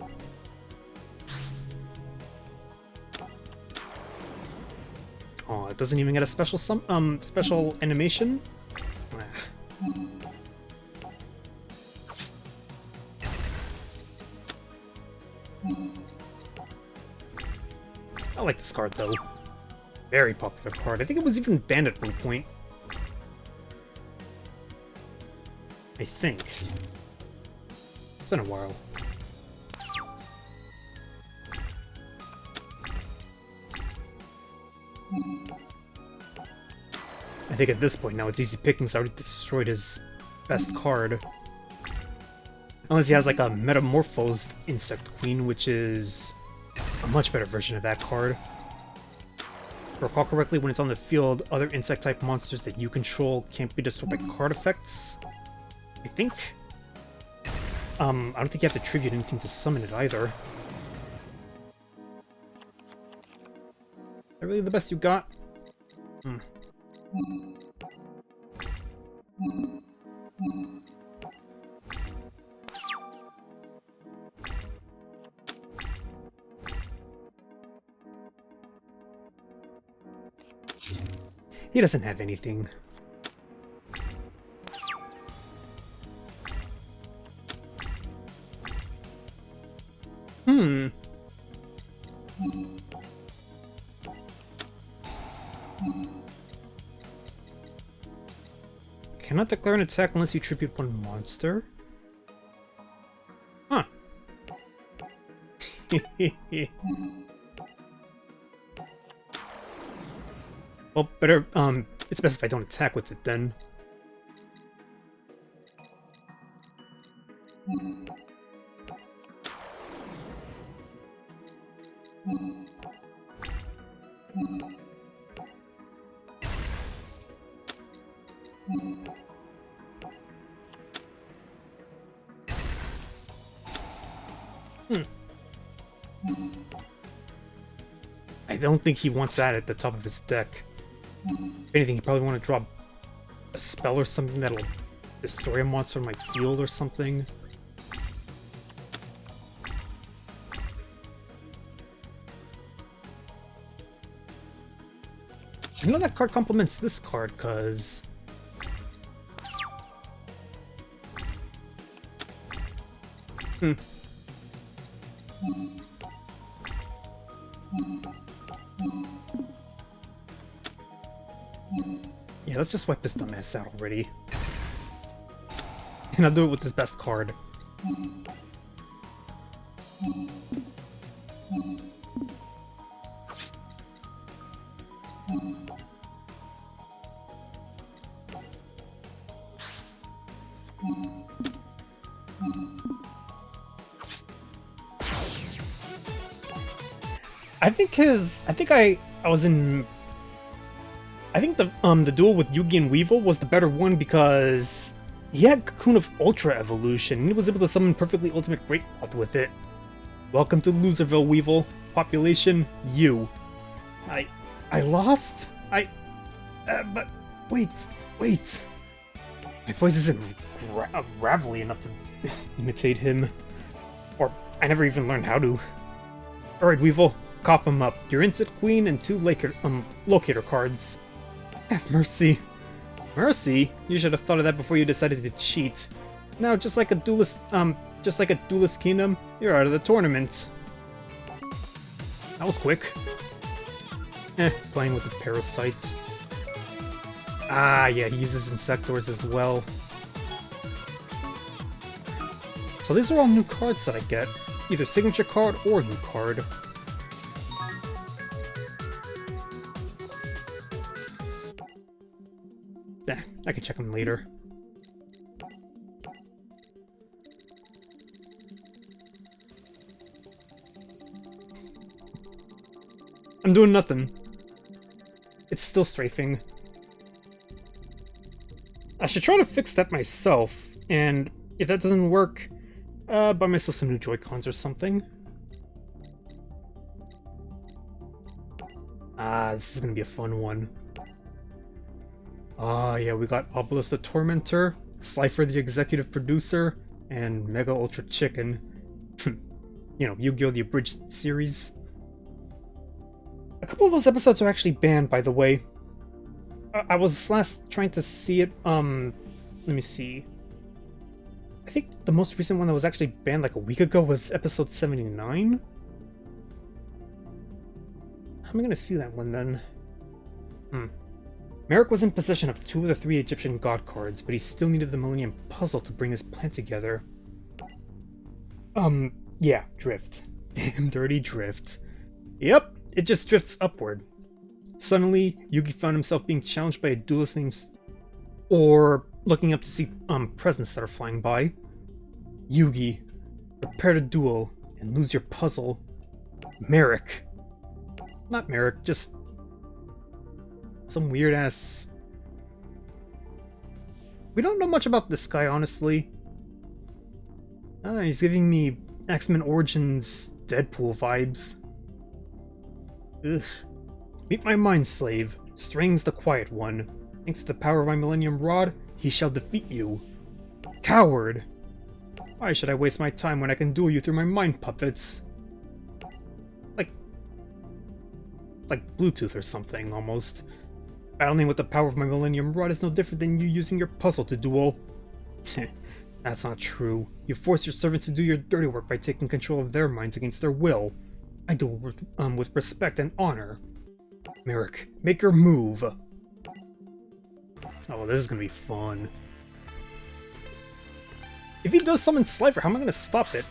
Oh, it doesn't even get a special special animation? I like this card, though. Very popular card. I think it was even banned at one point. I think. It's been a while. I think at this point now it's easy pickings. I already destroyed his best card. Unless he has like a metamorphosed Insect Queen, which is a much better version of that card. If I recall correctly, when it's on the field, other insect-type monsters that you control can't be destroyed by card effects. I think. I don't think you have to tribute anything to summon it either. Is that really the best you got? He doesn't have anything. Cannot declare an attack unless you tribute one monster? Huh. Well, better, it's best if I don't attack with it then. I don't think he wants that at the top of his deck. If anything, he probably want to drop a spell or something that'll destroy a monster on my field or something. I know that card complements this card, because... Yeah, let's just wipe this dumbass out already. And I'll do it with his best card. I think the duel with Yugi and Weevil was the better one because he had Cocoon of Ultra Evolution and he was able to summon Perfectly Ultimate Great Cloth with it. Welcome to Loserville, Weevil. Population, you. I lost? But wait. My voice isn't gravelly enough to imitate him. Or I never even learned how to. Alright, Weevil. Cough him up. Your Insect Queen and 2 locator cards. Have mercy. Mercy? You should have thought of that before you decided to cheat. Now, just like a Duelist Kingdom, you're out of the tournament. That was quick. Playing with a parasite. Ah, yeah, he uses Insectors as well. So these are all new cards that I get. Either signature card or new card. Yeah, I can check them later. I'm doing nothing. It's still strafing. I should try to fix that myself, and if that doesn't work, buy myself some new Joy-Cons or something. Ah, this is gonna be a fun one. Ah, yeah, we got Obelisk the Tormentor, Slifer the Executive Producer, and Mega Ultra Chicken. You know, Yu-Gi-Oh! The Abridged series. A couple of those episodes are actually banned, by the way. I was last trying to see it, let me see. I think the most recent one that was actually banned like a week ago was episode 79. How am I gonna see that one then? Merrick was in possession of 2 of the 3 Egyptian god cards, but he still needed the Millennium Puzzle to bring his plan together. Yeah, drift. Damn dirty drift. Yep, it just drifts upward. Suddenly, Yugi found himself being challenged by a duelist named... or looking up to see, presents that are flying by. Yugi, prepare to duel and lose your puzzle. Merrick. Not Merrick, just... some weird-ass... We don't know much about this guy, honestly. He's giving me X-Men Origins Deadpool vibes. Ugh. Meet my Mind Slave, Strings the Quiet One. Thanks to the power of my Millennium Rod, he shall defeat you. Coward! Why should I waste my time when I can duel you through my mind puppets? Like Bluetooth or something, almost. Battling with the power of my Millennium Rod is no different than you using your puzzle to duel. That's not true. You force your servants to do your dirty work by taking control of their minds against their will. I duel with respect and honor. Merrick, make your move. Oh, this is gonna be fun. If he does summon Slifer, how am I gonna stop it?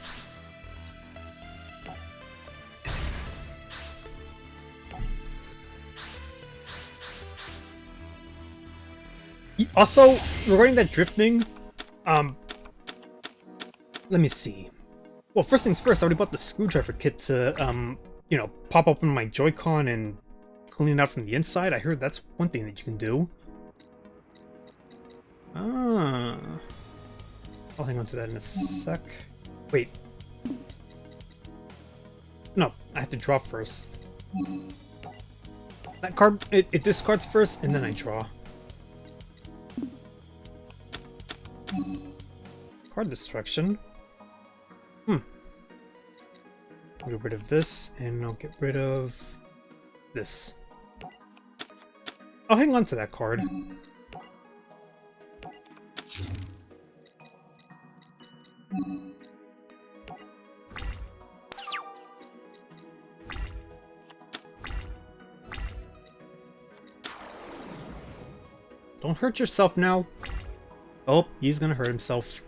Also, regarding that drifting, let me see. Well, first things first, I already bought the screwdriver kit to, you know, pop open my Joy-Con and clean it out from the inside. I heard that's one thing that you can do. Ah. I'll hang on to that in a sec. Wait. No, I have to draw first. That card, it discards first, and then I draw. Card destruction. I'll get rid of this, and I'll get rid of this. I'll hang on to that card. Don't hurt yourself now. Oh, he's gonna hurt himself.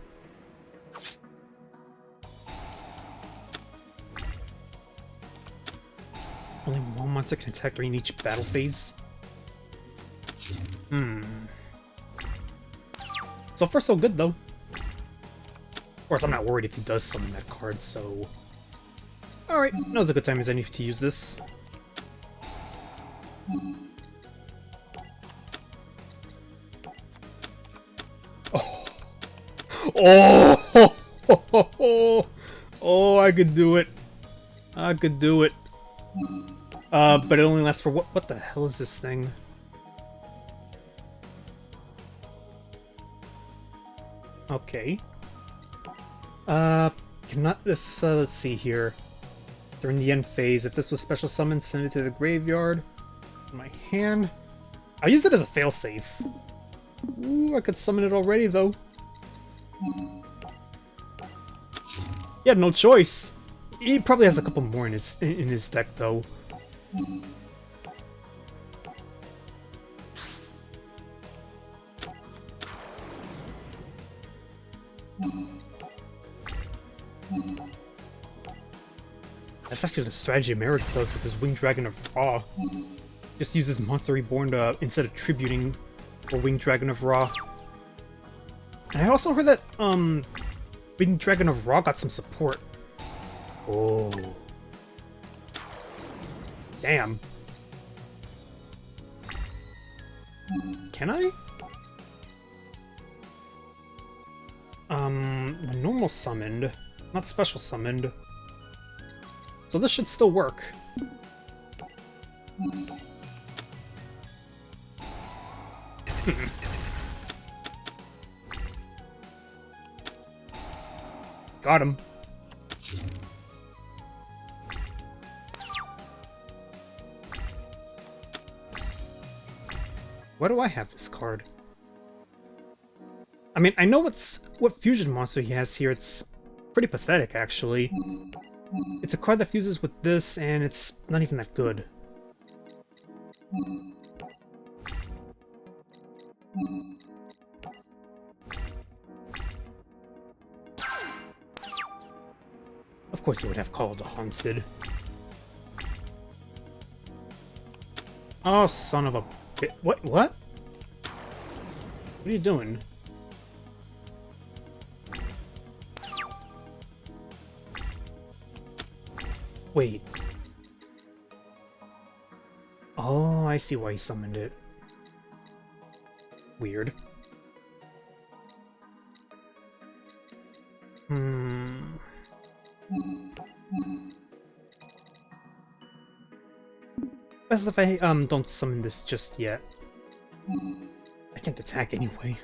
Only one monster can attack during each battle phase. So far so good though. Of course, I'm not worried if he does summon that card, so... Alright, now's a good time as any to use this. Oh! Oh, I could do it. I could do it. But it only lasts for what the hell is this thing? Okay. Cannot this, let's see here. During the end phase, if this was special summoned, send it to the graveyard. In my hand. I'll use it as a failsafe. Ooh, I could summon it already, though. He had no choice. He probably has a couple more in his deck, though. That's actually the strategy Merrick does with his Winged Dragon of Ra. Just uses Monster Reborn to, instead of tributing for Winged Dragon of Ra. And I also heard that, Winged Dragon of Ra got some support. Oh. Damn. Can I? Normal summoned, not special summoned. So this should still work. Got him. Why do I have this card? I mean, I know what fusion monster he has here. It's pretty pathetic, actually. It's a card that fuses with this, and it's not even that good. Of course he would have called the Haunted. Oh, son of a bit. What? What? What are you doing? Wait. Oh, I see why he summoned it. Weird. Best if I don't summon this just yet. I can't attack anyway.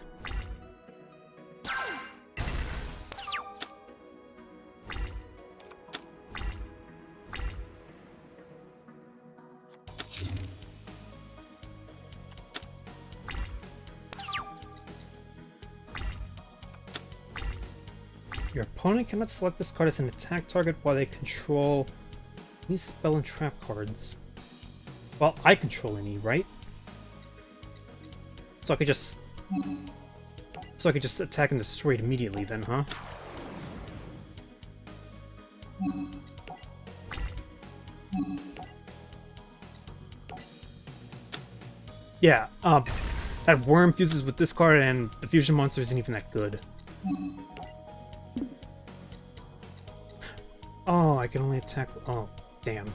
Your opponent cannot select this card as an attack target while they control any spell and trap cards. Well, I control any, right? So I could just attack and destroy it immediately then, huh? Yeah, that worm fuses with this card and the fusion monster isn't even that good. Oh, I can only attack... Oh, damn.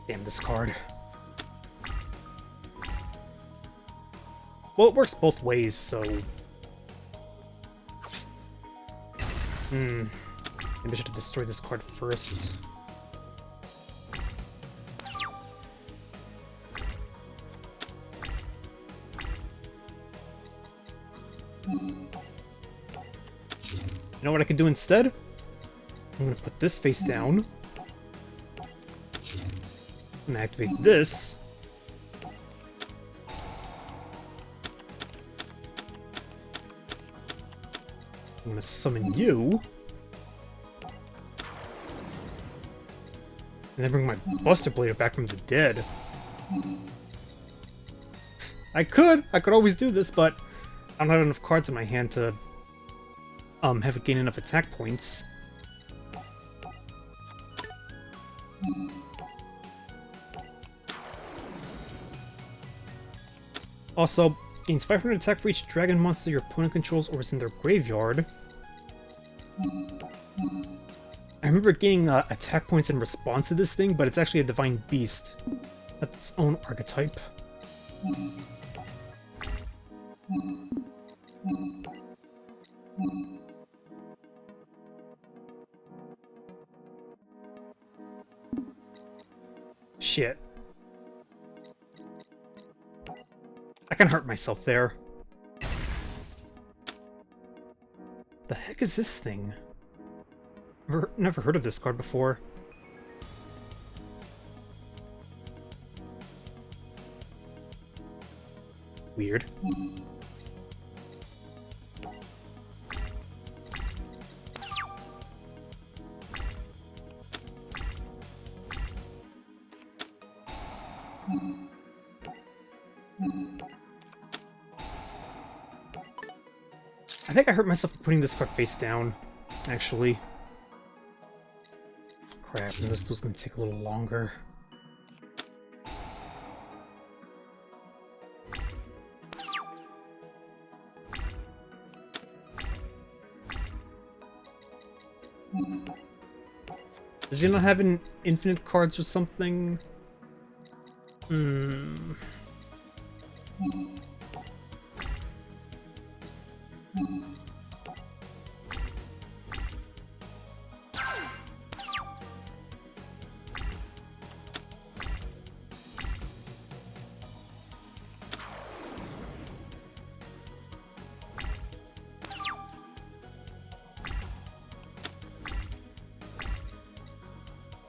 Damn this card. Well, it works both ways, so... Maybe I should have destroyed this card first. You know what I could do instead? I'm gonna put this face down. I'm gonna activate this. I'm gonna summon you. And then bring my Buster Blader back from the dead. I could always do this, but I don't have enough cards in my hand to have it gain enough attack points. Also, gains 500 attack for each dragon monster your opponent controls or is in their graveyard. I remember gaining attack points in response to this thing, but it's actually a divine beast. That's its own archetype. Shit. I can hurt myself there. The heck is this thing? Never heard of this card before. Weird. I think I hurt myself putting this card face down, actually. Crap, and this was gonna take a little longer. Does he not have an infinite cards or something?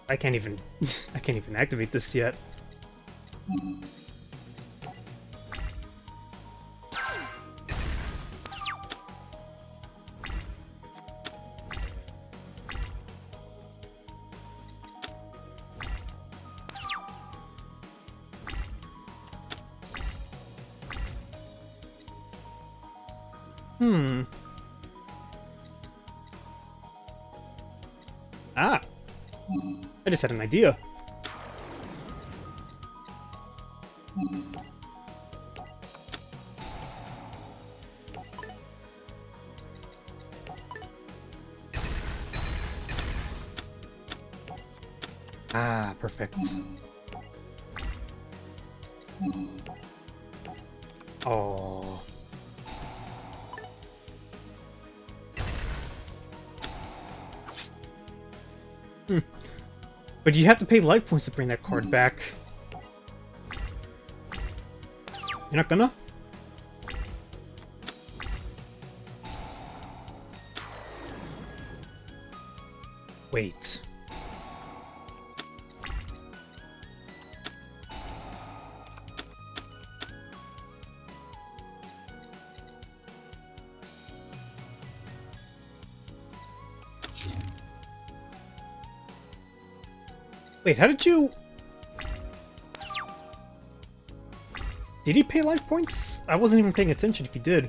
I can't even activate this yet. Ah! I just had an idea. Ah, perfect. Oh. But you have to pay life points to bring that card back. You're not gonna? Wait. Wait, how did you... Did he pay life points? I wasn't even paying attention if he did.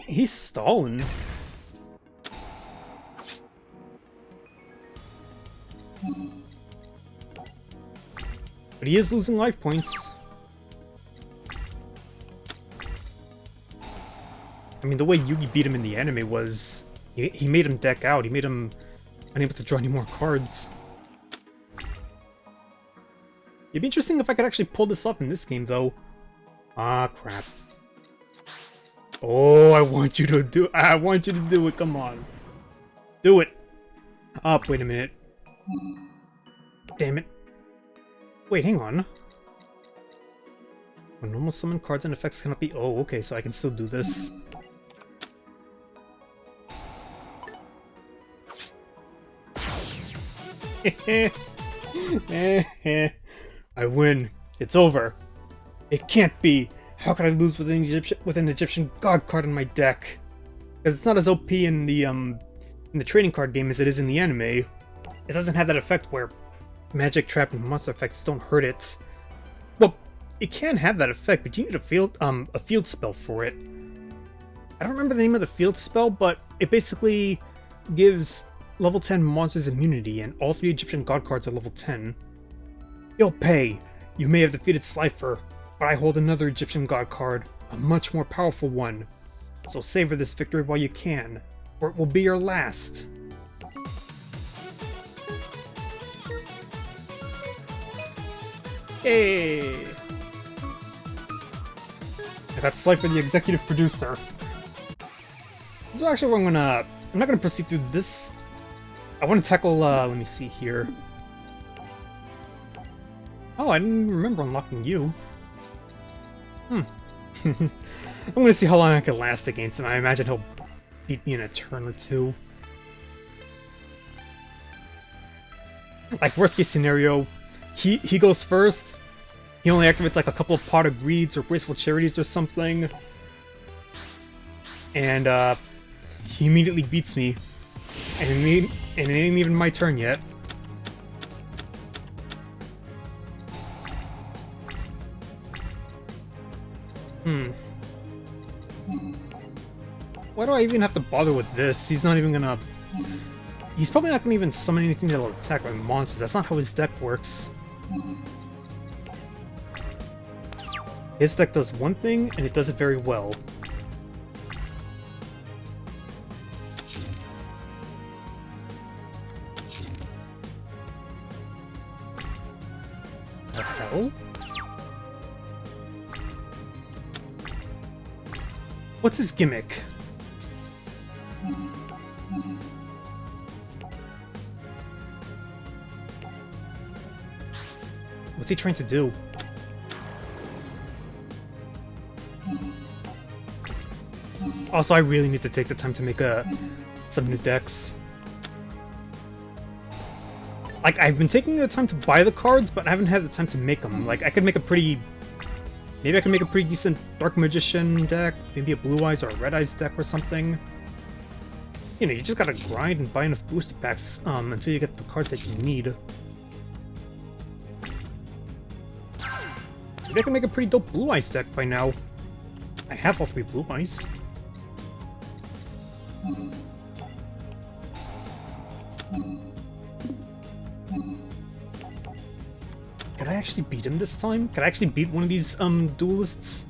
He's stalling. But he is losing life points. I mean, the way Yugi beat him in the anime was... He made him deck out. He made him unable to draw any more cards. It'd be interesting if I could actually pull this off in this game, though. Ah, crap. Oh, I want you to do it. Come on. Do it. Oh, wait a minute. Damn it. Wait, hang on. When normal summon cards and effects cannot be... Oh, okay, so I can still do this. I win. It's over. It can't be. How could I lose with an Egyptian god card in my deck? Because it's not as OP in the trading card game as it is in the anime. It doesn't have that effect where magic, trap, and monster effects don't hurt it. Well, it can have that effect, but you need a field spell for it. I don't remember the name of the field spell, but it basically gives level 10 monsters immunity, and all 3 Egyptian god cards are level 10. You'll pay. You may have defeated Slifer, but I hold another Egyptian god card, a much more powerful one. So savor this victory while you can, or it will be your last. Hey! I got Slifer, the executive producer. So actually, I'm not gonna proceed through this. I want to tackle, let me see here. Oh, I didn't remember unlocking you. I'm gonna see how long I can last against him. I imagine he'll beat me in a turn or two. Like, worst case scenario, he goes first. He only activates like a couple of pot of greeds or graceful charities or something. And, he immediately beats me. And it ain't even my turn yet. Why do I even have to bother with this? He's not even gonna... He's probably not gonna even summon anything that'll attack my monsters. That's not how his deck works. His deck does one thing, and it does it very well. The hell? What's his gimmick? What's he trying to do? Also, I really need to take the time to make some new decks. Like, I've been taking the time to buy the cards, but I haven't had the time to make them. Like, I could make a pretty... Maybe I can make a pretty decent Dark Magician deck, maybe a Blue Eyes or a Red Eyes deck or something. You know, you just gotta grind and buy enough booster packs until you get the cards that you need. Maybe I can make a pretty dope Blue Eyes deck by now. I have all 3 Blue Eyes. Can I actually beat him this time? Can I actually beat one of these duelists?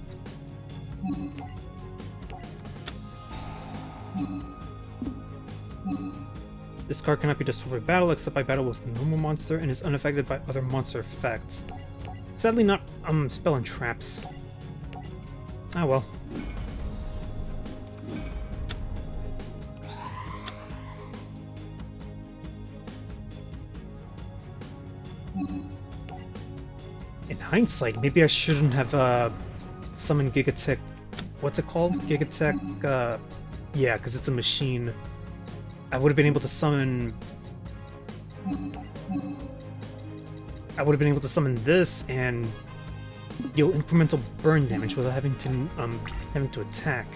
This card cannot be destroyed by battle except by battle with a normal monster and is unaffected by other monster effects. Sadly not spell and traps. Ah well. In hindsight, maybe I shouldn't have summoned Gigatech. What's it called? Gigatech, yeah, because it's a machine. I would have been able to summon... I would have been able to summon this and deal incremental burn damage without having to attack.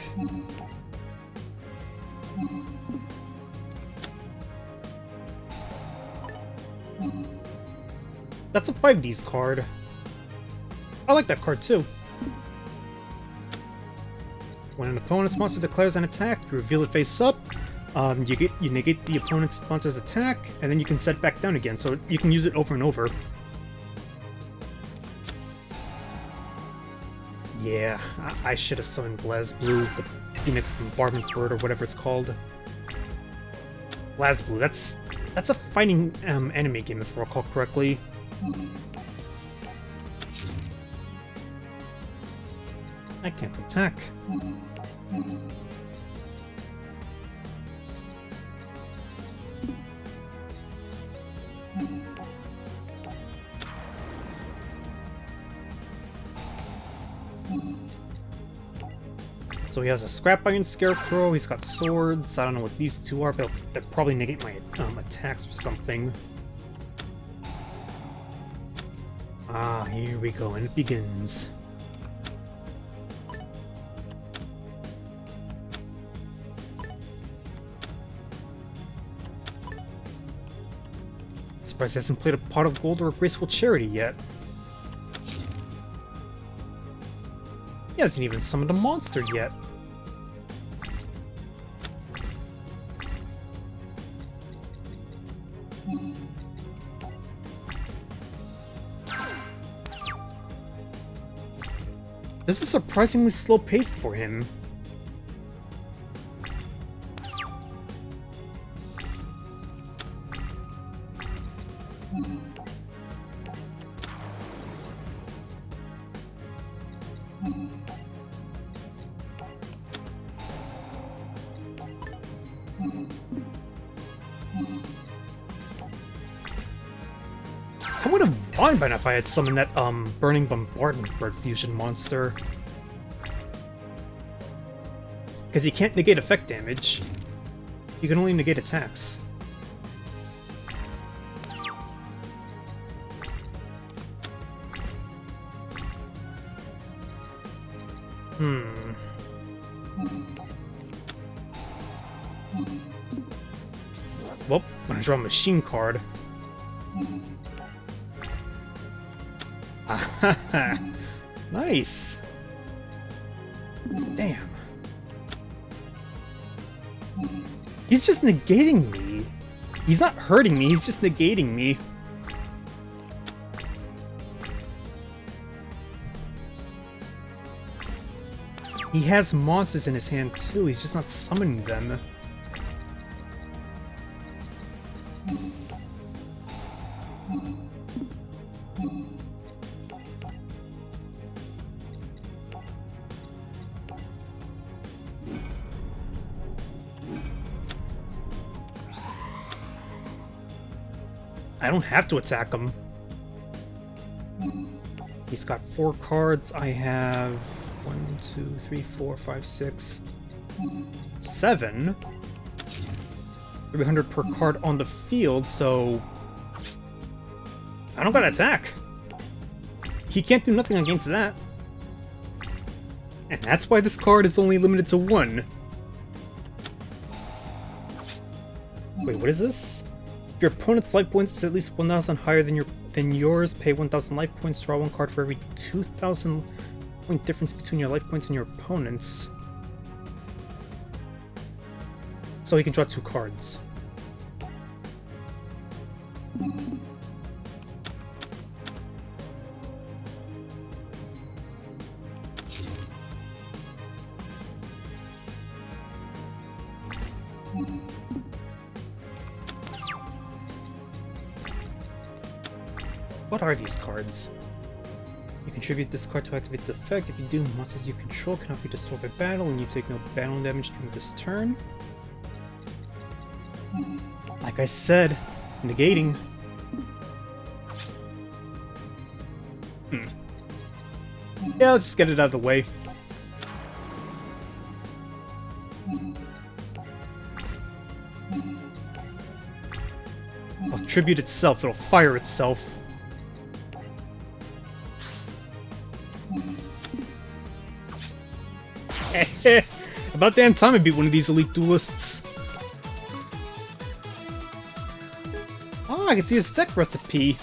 That's a 5Ds card. I like that card too. When an opponent's monster declares an attack, you reveal it face up. You negate the opponent's monster's attack, and then you can set it back down again, so you can use it over and over. Yeah, I should have summoned BlazBlue, the Phoenix Bombardment Bird, or whatever it's called. BlazBlue, that's a fighting anime game, if I recall correctly. I can't attack. So he has a Scrap Iron Scarecrow, he's got swords, I don't know what these two are, but they'll probably negate my attacks or something. Ah, here we go, and it begins. Surprised he hasn't played a Pot of Gold or a Graceful Charity yet. He hasn't even summoned a monster yet. This is surprisingly slow paced for him. I would have won by now if I had summoned that Burning Bombardment Bird fusion monster. Because he can't negate effect damage. You can only negate attacks. Well, when I draw a machine card. Nice. Damn. He's just negating me. He's not hurting me, he's just negating me. He has monsters in his hand too, he's just not summoning them. I don't have to attack him. He's got 4 cards. I have 1, 2, 3, 4, 5, 6, 7. 300 per card on the field, so I don't gotta attack. He can't do nothing against that. And that's why this card is only limited to 1. Wait, what is this? If your opponent's life points is at least 1,000 higher than yours, pay 1,000 life points, draw 1 card for every 2,000 point difference between your life points and your opponent's. So he can draw 2 cards. What are these cards? You contribute this card to activate the effect. If you do, monsters you control cannot be destroyed by battle, and you take no battle damage during this turn. Like I said, negating. Yeah, let's just get it out of the way. It'll tribute itself, it'll fire itself. About damn time I beat one of these elite duelists. Oh, I can see his deck recipe.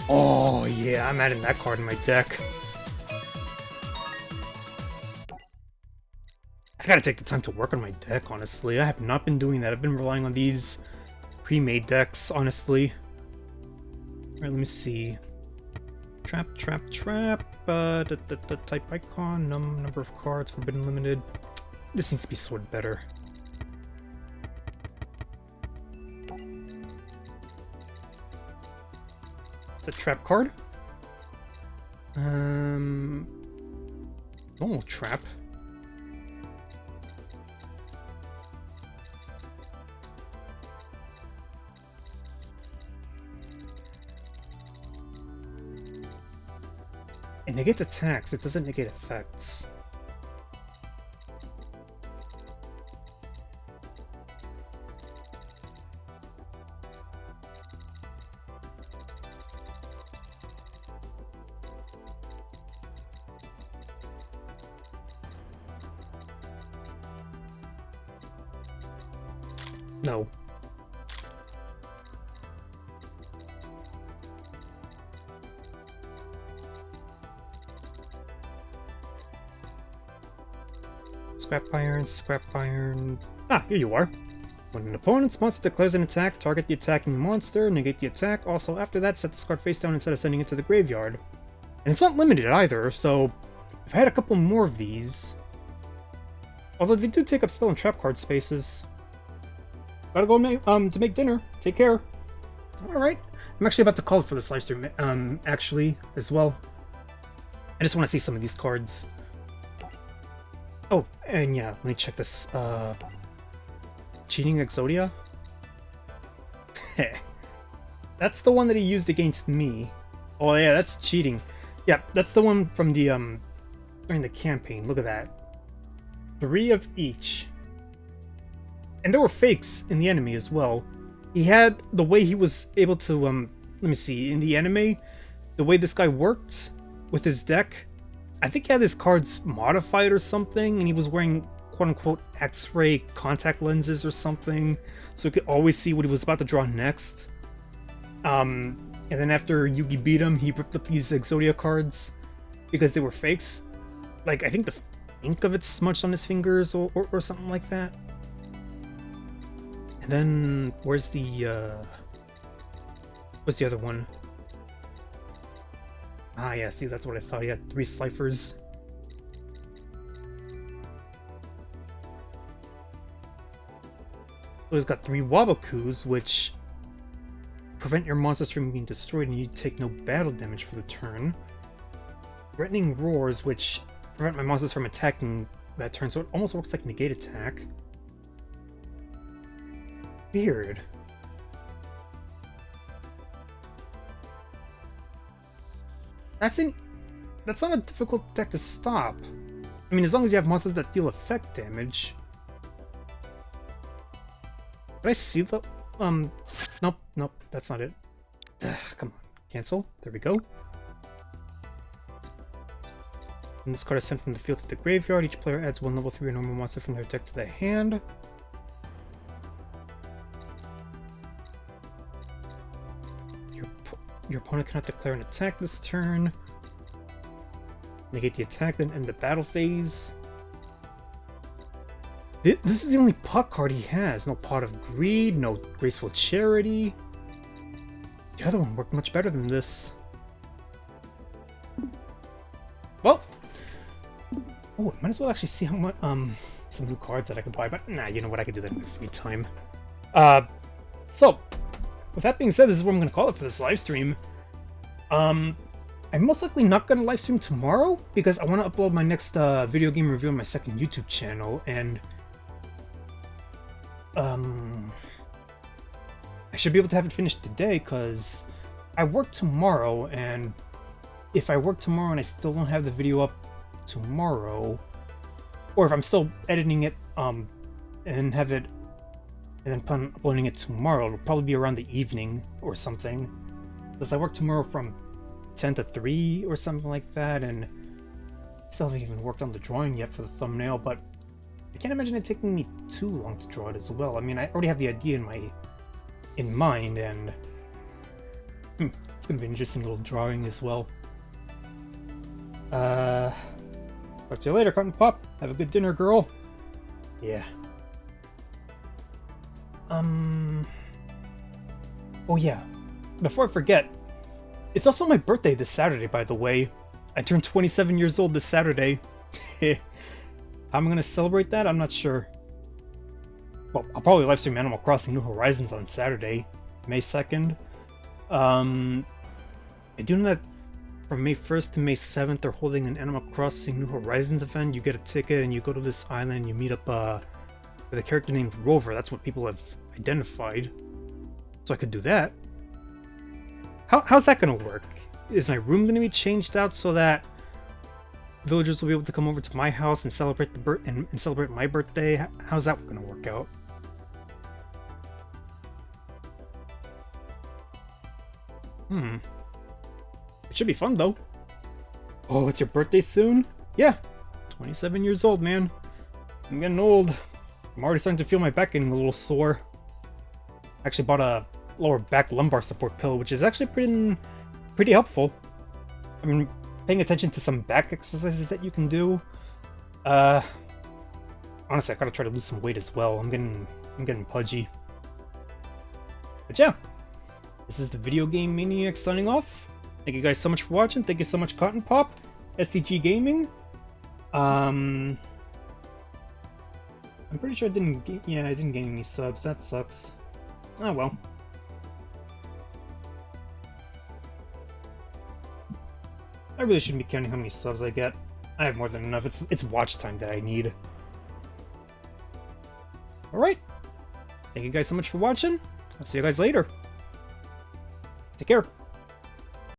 Oh yeah, I'm adding that card in my deck. I gotta take the time to work on my deck, honestly. I have not been doing that. I've been relying on these pre-made decks, honestly. Alright, let me see. Trap. The type icon, number of cards, forbidden limited. This needs to be sorted better. The trap card. Normal trap. It negates attacks, it doesn't negate effects. No. Scrap iron. Ah, here you are. When an opponent's monster declares an attack, target the attacking monster, negate the attack. Also, after that, set this card face down instead of sending it to the graveyard. And it's not limited either, so if I had a couple more of these... Although they do take up spell and trap card spaces. Gotta go to make dinner. Take care. Alright. I'm actually about to call it for this livestream, actually, as well. I just want to see some of these cards. Oh, and yeah, let me check this. Cheating Exodia? That's the one that he used against me. Oh yeah, that's cheating. Yeah, that's the one from the, during the campaign. Look at that. 3 of each. And there were fakes in the enemy as well. He had the way he was able to, let me see, in the anime, the way this guy worked with his deck, I think he had his cards modified or something, and he was wearing quote-unquote X-ray contact lenses or something, so he could always see what he was about to draw next. And then after Yugi beat him, he ripped up these Exodia cards because they were fakes. Like, I think the ink of it smudged on his fingers or something like that. And then, where's the other one? Ah, yeah, see, that's what I thought. He had 3 Sliffers. So he's got 3 Wabokus, which prevent your monsters from being destroyed and you take no battle damage for the turn. Threatening Roars, which prevent my monsters from attacking that turn, so it almost looks like negate attack. Weird. That's not a difficult deck to stop. I mean, as long as you have monsters that deal effect damage. Did I see the... Nope, that's not it. Come on, cancel. There we go. And this card is sent from the field to the graveyard. Each player adds 1 level 3 normal monster from their deck to their hand. Your opponent cannot declare an attack this turn. Negate the attack, then end the battle phase. This is the only pot card he has. No Pot of Greed, no Graceful Charity. The other one worked much better than this. Well, oh, might as well actually see how much some new cards that I could buy. But nah, you know what? I could do that in free time. So, with that being said, this is what I'm going to call it for this live stream. I'm most likely not going to live stream tomorrow because I want to upload my next video game review on my second YouTube channel, and I should be able to have it finished today because I work tomorrow, and if I work tomorrow and I still don't have the video up tomorrow, or if I'm still editing it and have it and then plan on uploading it tomorrow, it'll probably be around the evening or something, because I work tomorrow from 10 to 3 or something like that, and I still haven't even worked on the drawing yet for the thumbnail, but I can't imagine it taking me too long to draw it as well. I mean, I already have the idea in mind, and it's gonna be an interesting little drawing as well. Talk to you later, Cotton Pop. Have a good dinner, girl. Yeah. Oh yeah, before I forget, It's also my birthday this Saturday, by the way. I turned 27 years old this Saturday. How I'm gonna celebrate that? I'm not sure. Well, I'll probably livestream Animal Crossing New Horizons on Saturday, May 2nd. I do know that from May 1st to May 7th, they're holding an Animal Crossing New Horizons event. You get a ticket and you go to this island, you meet up with a character named Rover. That's what people have identified. So I could do that. How's that gonna work? Is my room gonna be changed out so that villagers will be able to come over to my house and celebrate and celebrate my birthday? How's that gonna work out? It should be fun though. Oh, it's your birthday soon? Yeah, 27 years old, man. I'm getting old. I'm already starting to feel my back getting a little sore. I actually bought a lower back lumbar support pillow, which is actually pretty helpful. I've been paying attention to some back exercises that you can do. Honestly, I gotta try to lose some weight as well. I'm getting pudgy. But yeah, this is the Video Game Maniac signing off. Thank you guys so much for watching. Thank you so much, Cotton Pop, STG Gaming. I'm pretty sure I didn't gain any subs. That sucks. Oh well. I really shouldn't be counting how many subs I get. I have more than enough. It's watch time that I need. Alright. Thank you guys so much for watching. I'll see you guys later. Take care.